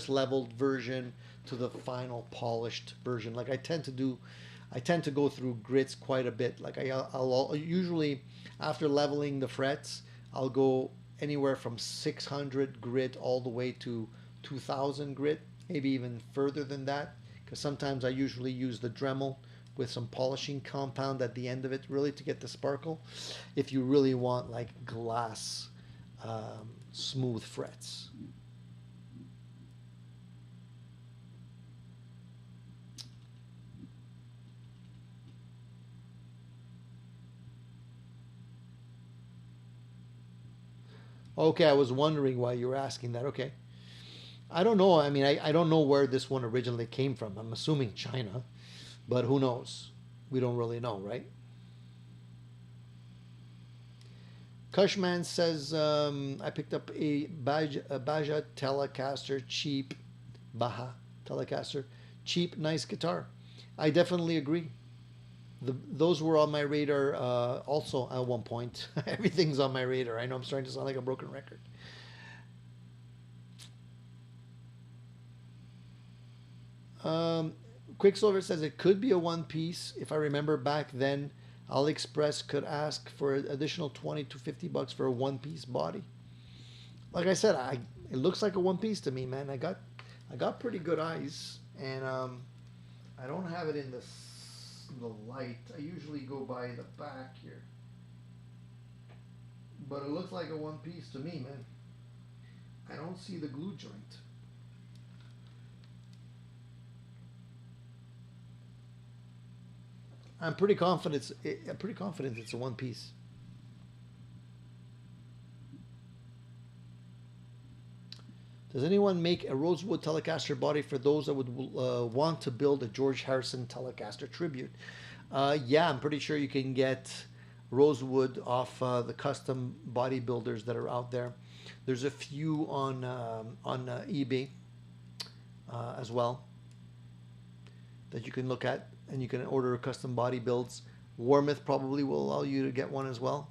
leveled version to the final polished version. Like I tend to go through grits quite a bit. Like I'll usually, after leveling the frets, I'll go anywhere from 600 grit all the way to 2000 grit, maybe even further than that, because sometimes I usually use the Dremel with some polishing compound at the end of it, really to get the sparkle, if you really want like glass smooth frets. Okay, I was wondering why you were asking that. Okay. I don't know. I mean, I don't know where this one originally came from. I'm assuming China, but who knows? We don't really know, right? Cushman says, I picked up a Baja Telecaster, cheap, Baja Telecaster, cheap, nice guitar. I definitely agree. Those were on my radar also at one point. Everything's on my radar. I know I'm starting to sound like a broken record. Quicksilver says it could be a one piece. If I remember back then, AliExpress could ask for an additional 20 to 50 bucks for a one piece body. Like I said, it looks like a one piece to me, man. I got pretty good eyes, and I don't have it in the light. I usually go by the back here, but it looks like a one piece to me, man. I don't see the glue joint. I'm pretty confident. I'm pretty confident it's a one piece. Does anyone make a rosewood Telecaster body for those that would want to build a George Harrison Telecaster tribute? Yeah, I'm pretty sure you can get rosewood off the custom bodybuilders that are out there. There's a few on eBay as well that you can look at, and you can order custom body builds. Warmouth probably will allow you to get one as well.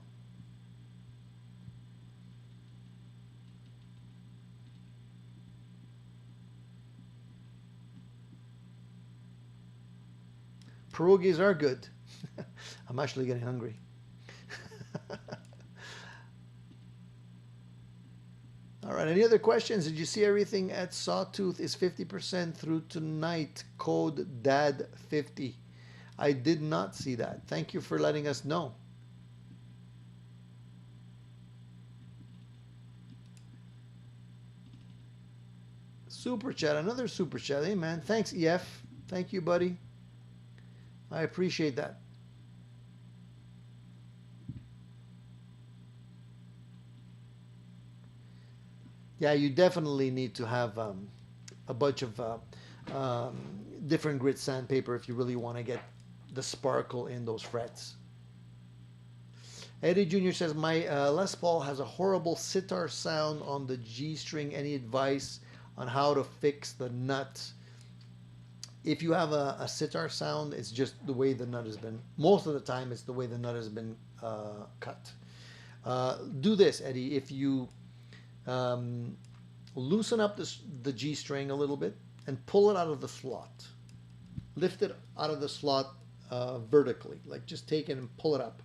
Pierogies are good. I'm actually getting hungry. All right, any other questions? Did you see everything at Sawtooth is 50% through tonight? Code DAD50. I did not see that. Thank you for letting us know. Super chat, another super chat. Hey man, thanks EF. Thank you, buddy. I appreciate that. Yeah, you definitely need to have a bunch of different grit sandpaper if you really want to get the sparkle in those frets. Eddie Jr. says, my Les Paul has a horrible sitar sound on the G string. Any advice on how to fix the nut? If you have a sitar sound, it's just the way the nut has been. Most of the time, it's the way the nut has been cut. Do this, Eddie. If you loosen up the G string a little bit and pull it out of the slot. lift it out of the slot vertically, like just take it and pull it up,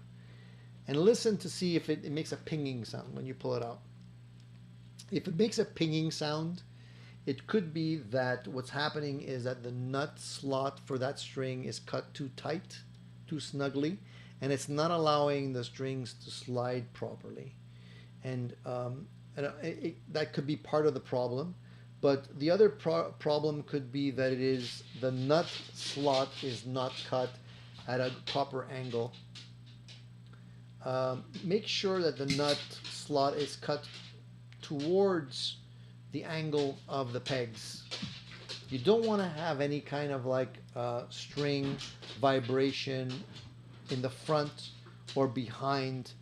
and listen to see if it makes a pinging sound when you pull it out. If it makes a pinging sound, it could be that what's happening is that the nut slot for that string is cut too tight, too snugly, and it's not allowing the strings to slide properly. And that could be part of the problem. But the other problem could be that it is the nut slot is not cut at a proper angle. Make sure that the nut slot is cut towards the angle of the pegs. You don't want to have any kind of like string vibration in the front or behind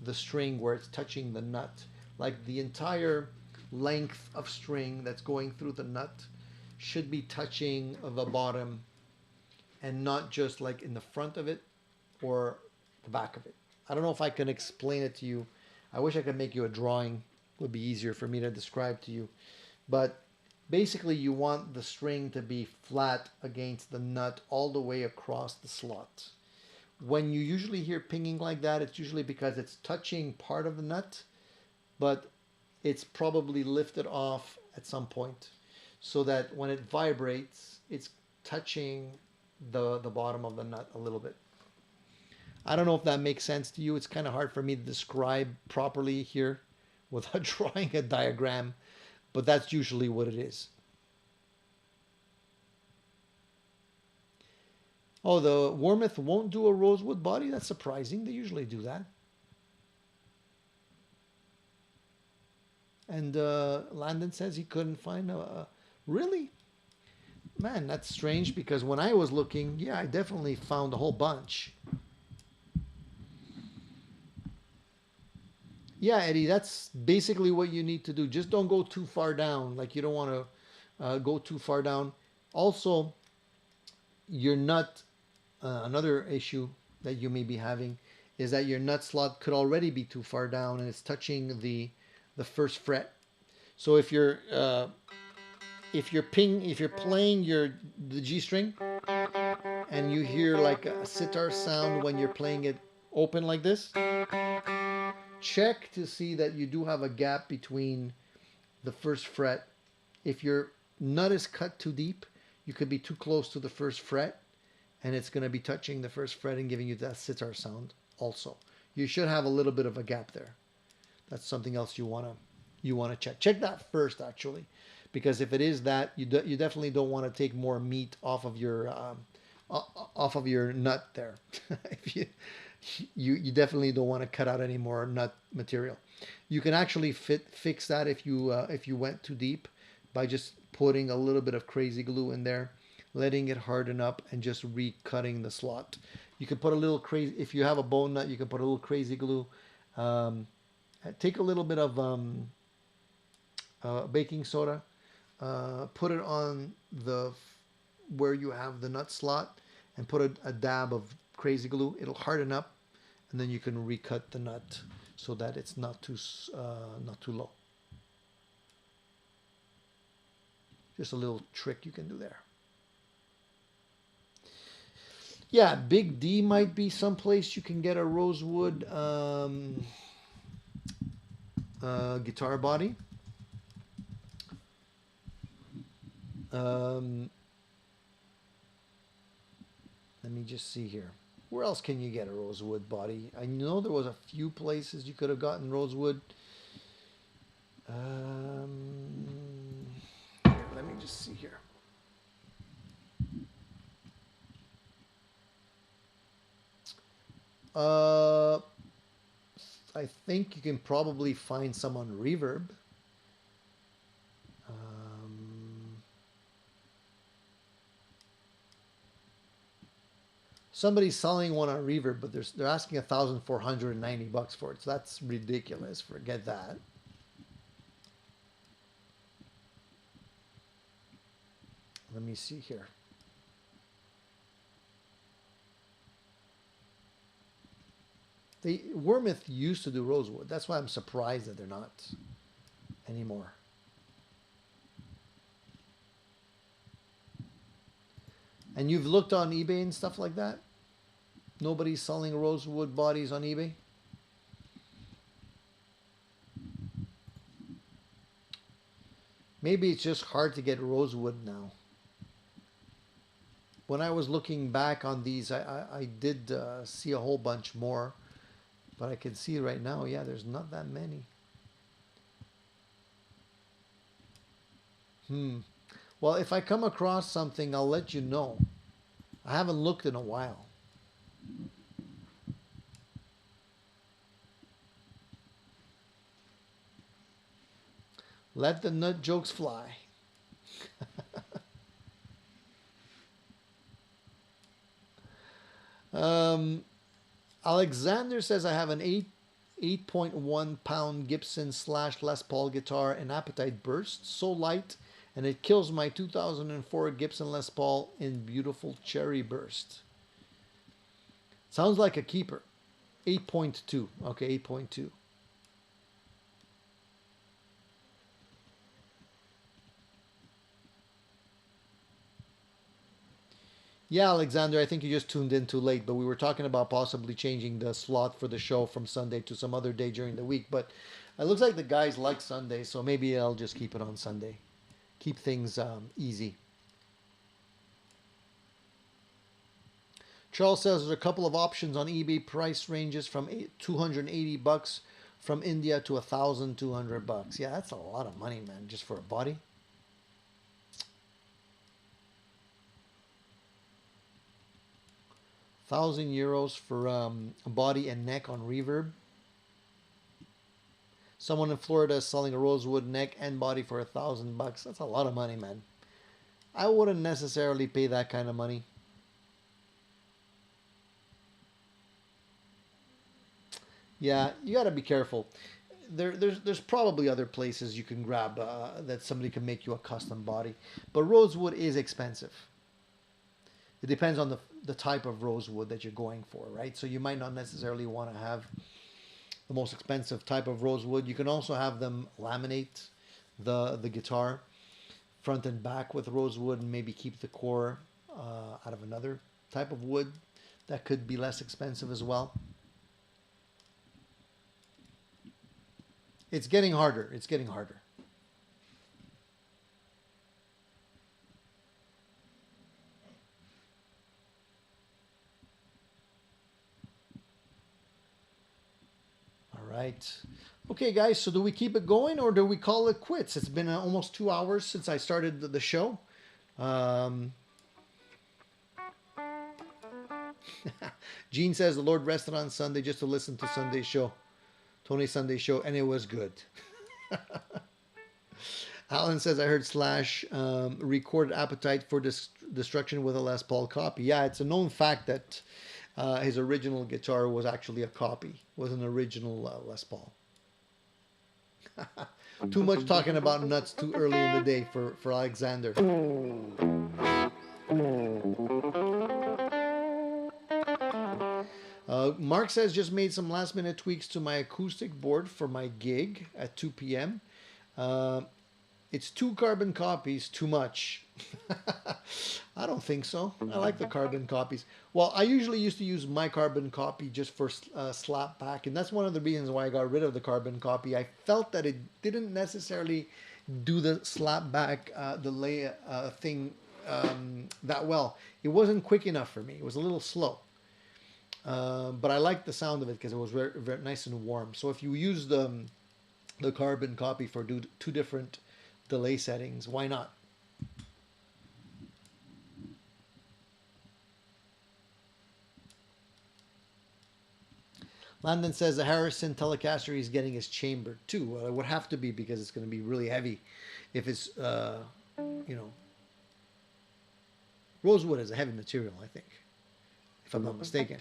the string where it's touching the nut. Like the entire length of string that's going through the nut should be touching the bottom and not just like in the front of it or the back of it. I don't know if I can explain it to you. I wish I could make you a drawing. It would be easier for me to describe to you. But basically you want the string to be flat against the nut all the way across the slot. When you usually hear pinging like that, it's usually because it's touching part of the nut, but it's probably lifted off at some point so that when it vibrates, it's touching the bottom of the nut a little bit. I don't know if that makes sense to you. It's kind of hard for me to describe properly here without drawing a diagram, but that's usually what it is. Oh, the Warmouth won't do a rosewood body? That's surprising. They usually do that. And Landon says he couldn't find a... Really? Man, that's strange because when I was looking, yeah, I definitely found a whole bunch. Yeah, Eddie, that's basically what you need to do. Just don't go too far down. Like you don't want to go too far down. Also, your nut, another issue that you may be having is that your nut slot could already be too far down and it's touching the first fret. So if you're playing the G string and you hear like a sitar sound when you're playing it open like this, check to see that you do have a gap between the first fret. If your nut is cut too deep, you could be too close to the first fret and it's going to be touching the first fret and giving you that sitar sound also. You should have a little bit of a gap there. That's something else you want to check. Check that first, actually, because if it is that, you definitely don't want to take more meat off of your nut there. If you definitely don't want to cut out any more nut material. You can actually fix that if you went too deep by just putting a little bit of crazy glue in there, letting it harden up, and just recutting the slot. You can put a little crazy, if you have a bone nut, you can put a little crazy glue. Take a little bit of baking soda, put it on where you have the nut slot, and put a dab of crazy glue. It'll harden up, and then you can recut the nut so that it's not too low. Just a little trick you can do there. Yeah, Big D might be someplace you can get a rosewood guitar body. Let me just see here. Where else can you get a rosewood body? I know there was a few places you could have gotten rosewood. Here, let me just see here. I think you can probably find some on Reverb. Somebody's selling one on Reverb, but they're asking $1,490 for it. So that's ridiculous. Forget that. Let me see here. Warmouth used to do rosewood. That's why I'm surprised that they're not anymore. And you've looked on eBay and stuff like that? Nobody's selling rosewood bodies on eBay? Maybe it's just hard to get rosewood now. When I was looking back on these, I did see a whole bunch more. But I can see right now, yeah, there's not that many. Well, if I come across something, I'll let you know. I haven't looked in a while. Let the nut jokes fly. Alexander says I have an 8.1 pound Gibson / Les Paul guitar in Appetite Burst, so light, and it kills my 2004 Gibson Les Paul in beautiful Cherry Burst. Sounds like a keeper. 8.2. Okay, 8.2. Yeah, Alexander, I think you just tuned in too late, but we were talking about possibly changing the slot for the show from Sunday to some other day during the week. But it looks like the guys like Sunday, so maybe I'll just keep it on Sunday. Keep things easy. Charles says there's a couple of options on eBay, price ranges from $280 from India to $1,200. Yeah, that's a lot of money, man, just for a body. €1,000 for a body and neck on Reverb. Someone in Florida is selling a rosewood neck and body for $1,000. That's a lot of money, man. I wouldn't necessarily pay that kind of money. Yeah, you got to be careful. There's probably other places you can grab that somebody can make you a custom body, but rosewood is expensive. It depends on the type of rosewood that you're going for, right? So you might not necessarily want to have the most expensive type of rosewood. You can also have them laminate the guitar front and back with rosewood and maybe keep the core out of another type of wood. That could be less expensive as well. It's getting harder. It's getting harder. Right. Okay, guys, so do we keep it going or do we call it quits? It's been almost 2 hours since I started the show. Gene says the Lord rested on Sunday just to listen to Sunday's show. Tony's Sunday show, and it was good. Alan says, I heard Slash recorded Appetite for Destruction with a Les Paul copy. Yeah, it's a known fact that his original guitar was actually a copy, was an original Les Paul. Too much talking about nuts too early in the day for Alexander. Mark says, just made some last minute tweaks to my acoustic board for my gig at 2 p.m. It's 2 carbon copies, too much. I don't think so. I like the carbon copies. Well, I usually used to use my carbon copy just for slap back, and that's one of the reasons why I got rid of the carbon copy. I felt that it didn't necessarily do the slap back delay thing that well. It wasn't quick enough for me. It was a little slow. But I liked the sound of it because it was very, very nice and warm. So if you use the carbon copy for 2 different delay settings, why not? Landon says the Harrison Telecaster he's getting is chambered too. Well, it would have to be because it's going to be really heavy. If it's, rosewood is a heavy material, I think, if I'm not mistaken.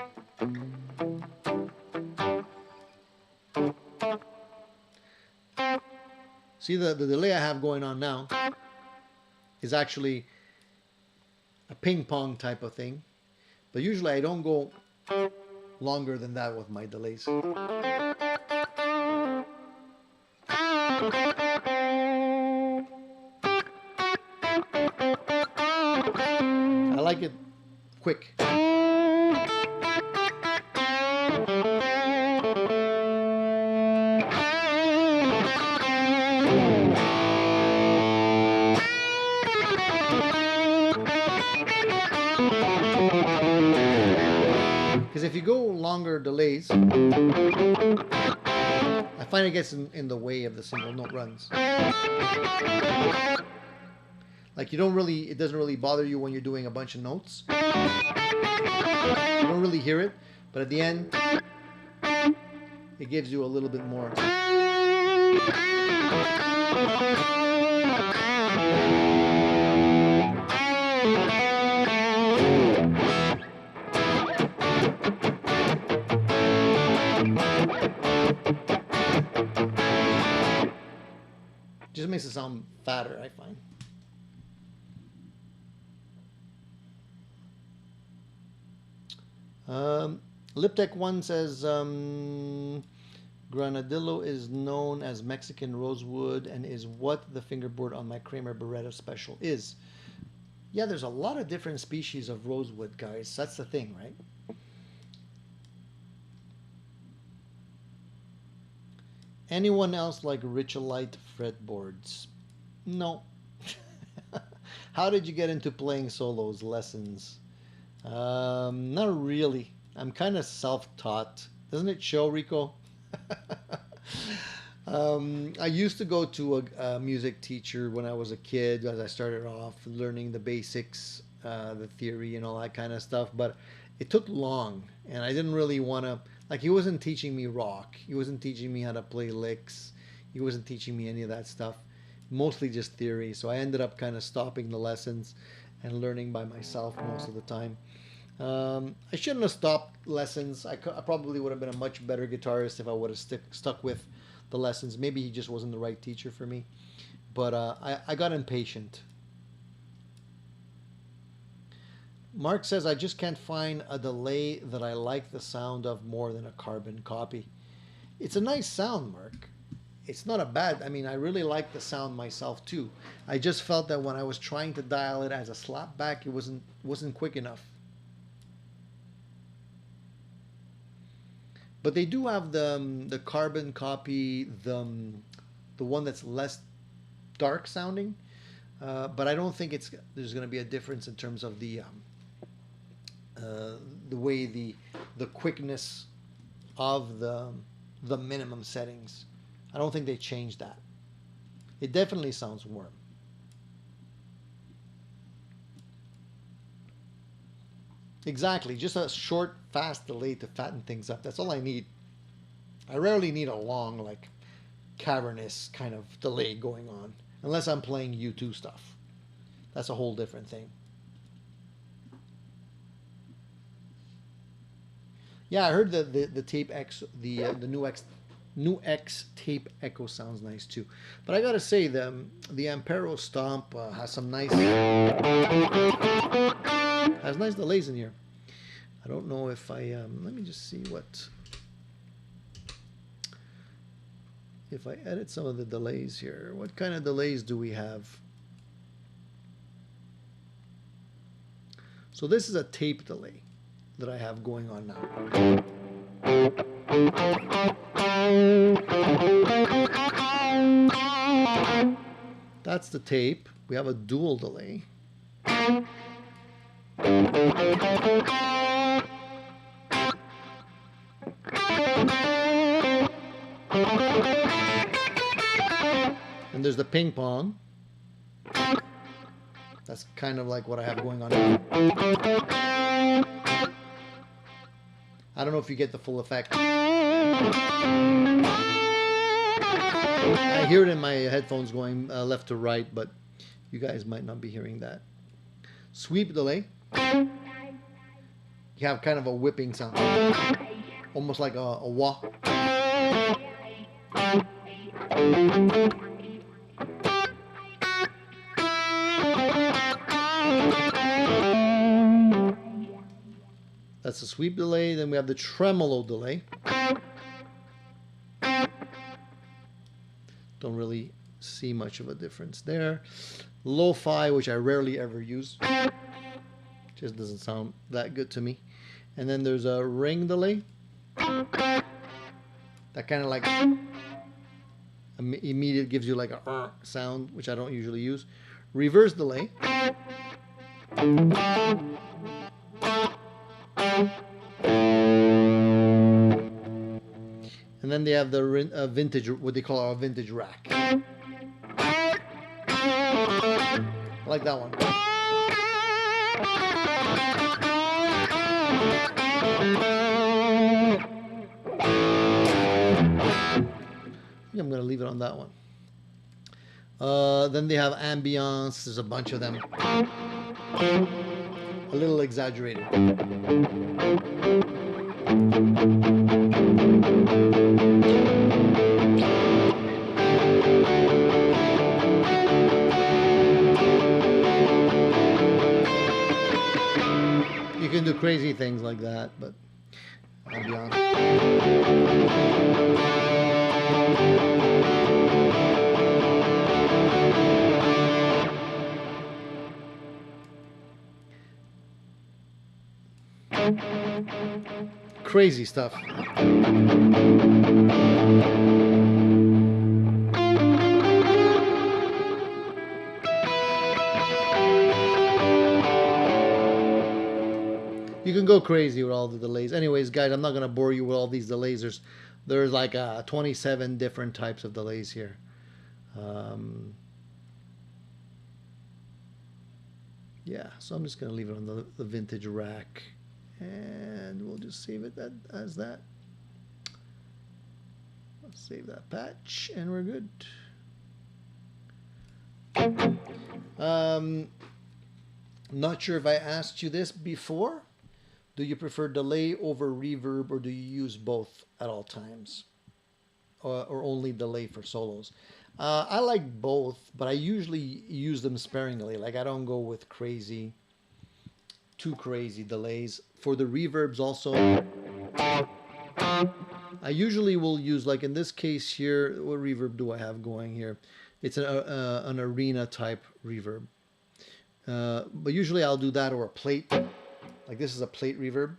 See, the delay I have going on now is actually a ping pong type of thing, but usually I don't go longer than that with my delays. I like like it quick. Because if you go longer delays, I find it gets in the way of the single note runs. Like you don't really, it doesn't really bother you when you're doing a bunch of notes. You don't really hear it, but at the end, it gives you a little bit more. Just makes it sound fatter, I find. Liptech1 says Granadillo is known as Mexican rosewood and is what the fingerboard on my Kramer Beretta Special is. Yeah, there's a lot of different species of rosewood, guys. That's the thing, right? Anyone else like Richelite fretboards? No. How did you get into playing solos lessons? Not really. I'm kind of self-taught. Doesn't it show, Rico? I used to go to a music teacher when I was a kid, as I started off learning the basics, the theory and all that kind of stuff, but it took long, and I didn't really want to, like, he wasn't teaching me rock. He wasn't teaching me how to play licks. He wasn't teaching me any of that stuff, mostly just theory. So I ended up kind of stopping the lessons and learning by myself most of the time. I shouldn't have stopped lessons. I probably would have been a much better guitarist if I would have stuck with the lessons. Maybe he just wasn't the right teacher for me. But I got impatient. Mark says, I just can't find a delay that I like the sound of more than a carbon copy. It's a nice sound, Mark. It's not a bad, I mean, I really like the sound myself too. I just felt that when I was trying to dial it as a slapback, it wasn't quick enough. But they do have the carbon copy, the one that's less dark sounding. But I don't think there's going to be a difference in terms of the way the quickness of the minimum settings. I don't think they changed that. It definitely sounds warm. Exactly, just a short, fast delay to fatten things up. That's all I need. I rarely need a long, like, cavernous kind of delay going on, unless I'm playing U2 stuff. That's a whole different thing. Yeah, I heard the Tape X, the new X Tape Echo sounds nice too. But I gotta say, the Ampero Stomp has some nice delays in here. I don't know if I let me just see what if I edit some of the delays here. What kind of delays do we have? So this is a tape delay that I have going on now. That's the tape. We have a dual delay. And there's the ping pong. That's kind of like what I have going on now. I don't know if you get the full effect. I hear it in my headphones going left to right, but you guys might not be hearing that. Sweep delay. You have kind of a whipping sound. Almost like a wah. That's the sweep delay. Then we have the tremolo delay. Don't really see much of a difference there. Lo-fi, which I rarely ever use. Just doesn't sound that good to me. And then there's a ring delay. That kind of like immediate gives you like a sound, which I don't usually use. Reverse delay. And then they have the vintage, what they call a vintage rack. I like that one. I'm going to leave it on that one. Then they have ambience. There's a bunch of them. A little exaggerated. You can do crazy things like that, but ambience. Crazy stuff. You can go crazy with all the delays. Anyways, guys, I'm not going to bore you with all these delays. There's like 27 different types of delays here. Yeah, so I'm just going to leave it on the vintage rack. And we'll just save it as that. Let's save that patch, and we're good. Not sure if I asked you this before. Do you prefer delay over reverb, or do you use both at all times? Or only delay for solos? I like both, but I usually use them sparingly. Like, I don't go with too crazy delays. For the reverbs also, I usually will use, like in this case here, what reverb do I have going here? It's an arena type reverb. But usually I'll do that, or a plate. Like this is a plate reverb.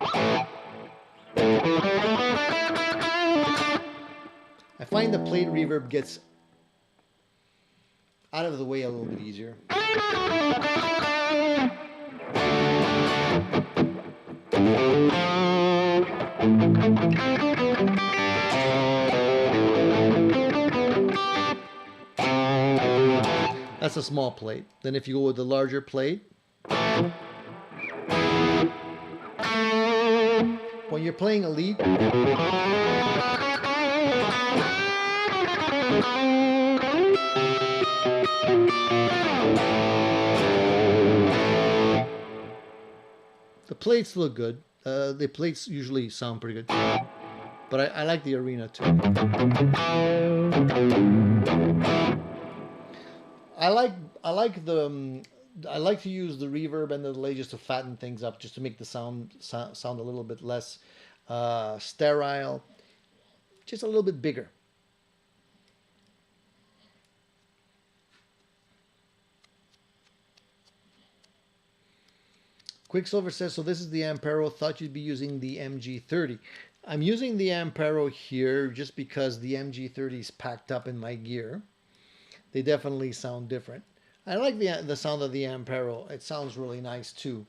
I find the plate reverb gets out of the way a little bit easier. That's a small plate. Then if you go with the larger plate, when you're playing a lead, the plates look good. The plates usually sound pretty good, but I like the arena too. I like to use the reverb and the delay just to fatten things up, just to make the sound a little bit less sterile, just a little bit bigger. Quicksilver says, so this is the Ampero. Thought you'd be using the MG30. I'm using the Ampero here just because the MG30 is packed up in my gear. They definitely sound different. I like the sound of the Ampero. It sounds really nice too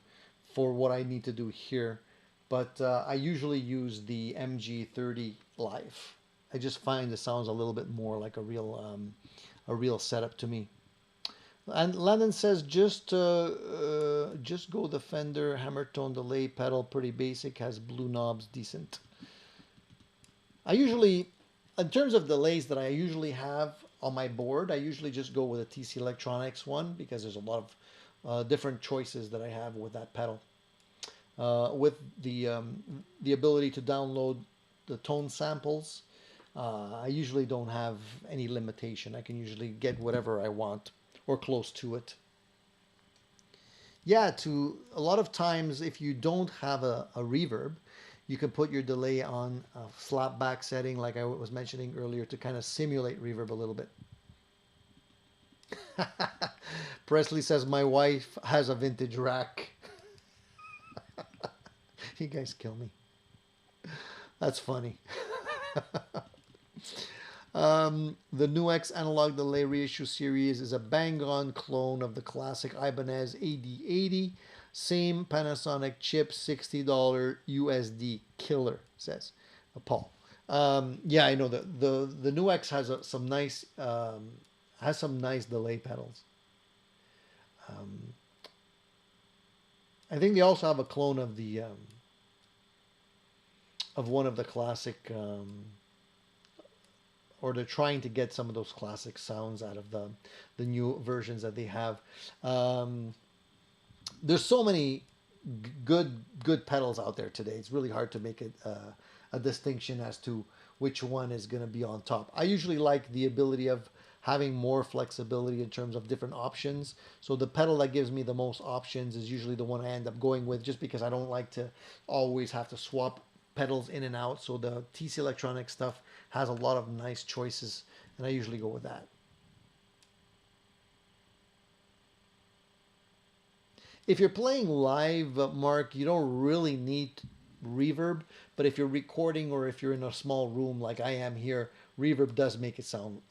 for what I need to do here. But I usually use the MG30 live. I just find it sounds a little bit more like a real setup to me. And Landon says, just go the Fender hammer tone delay pedal, pretty basic, has blue knobs, decent. I usually, in terms of delays that I usually have on my board, I usually just go with a TC Electronics one because there's a lot of different choices that I have with that pedal. With the ability to download the tone samples, I usually don't have any limitation. I can usually get whatever I want, or close to it. Yeah, a lot of times if you don't have a reverb, you can put your delay on a slap back setting like I was mentioning earlier to kind of simulate reverb a little bit. Presley says, my wife has a vintage rack. You guys kill me. That's funny. The new X analog delay reissue series is a bang-on clone of the classic Ibanez AD80. Same Panasonic chip, $60 USD. Killer, says Paul. Yeah, I know the new X has some nice delay pedals. I think they also have a clone of the of one of the classic, or they're trying to get some of those classic sounds out of the new versions that they have. There's so many good pedals out there today. It's really hard to make a distinction as to which one is going to be on top. I usually like the ability of having more flexibility in terms of different options. So the pedal that gives me the most options is usually the one I end up going with, just because I don't like to always have to swap pedals in and out. So the TC Electronics stuff has a lot of nice choices, and I usually go with that. If you're playing live, Mark, you don't really need reverb, but if you're recording or if you're in a small room like I am here, reverb does make it sound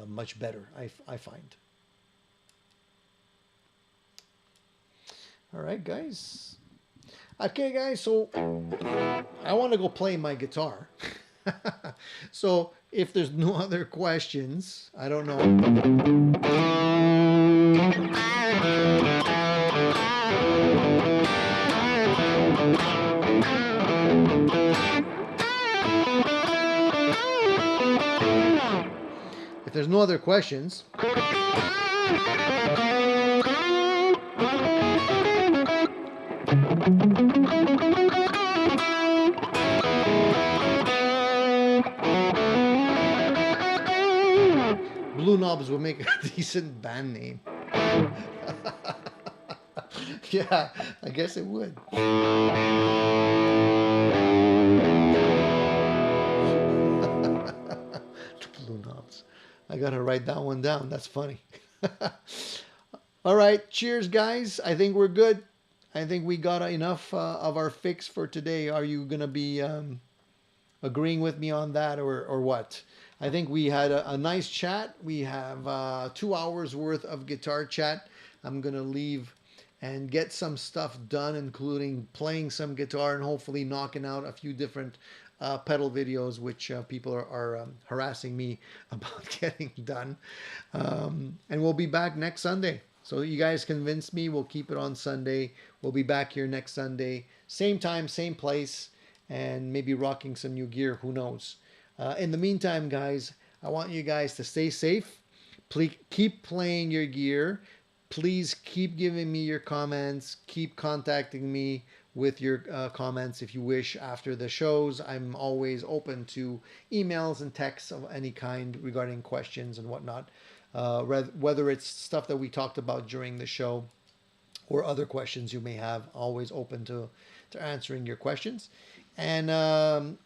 much better, I find. All right, guys. Okay, guys, so I want to go play my guitar. So if there's no other questions, I don't know. If there's no other questions, Blue Knobs would make a decent band name. Yeah, I guess it would. Blue Knobs. I gotta write that one down. That's funny. All right, cheers, guys. I think we're good. I think we got enough of our fix for today. Are you gonna be agreeing with me on that, or what? I think we had a nice chat. We have 2 hours worth of guitar chat. I'm gonna leave and get some stuff done, including playing some guitar and hopefully knocking out a few different pedal videos, which people are harassing me about getting done. And we'll be back next Sunday. So you guys convinced me. We'll keep it on Sunday. We'll be back here next Sunday. Same time, same place, and maybe rocking some new gear. Who knows? In the meantime, guys, I want you guys to stay safe. Please keep playing your gear. Please keep giving me your comments. Keep contacting me with your comments if you wish after the shows. I'm always open to emails and texts of any kind regarding questions and whatnot. Whether it's stuff that we talked about during the show or other questions you may have, always open to answering your questions. And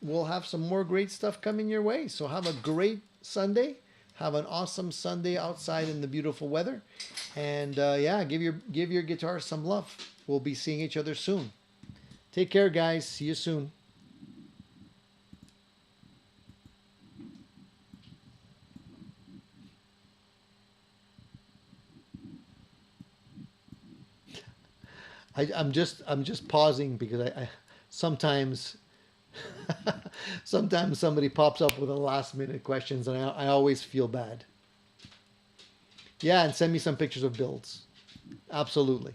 we'll have some more great stuff coming your way. So have a great Sunday. Have an awesome Sunday outside in the beautiful weather. And yeah, give your guitar some love. We'll be seeing each other soon. Take care, guys. See you soon. I'm just pausing because I sometimes sometimes somebody pops up with a last minute questions, and I always feel bad. Yeah, and send me some pictures of builds. Absolutely.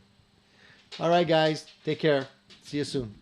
All right, guys. Take care. See you soon.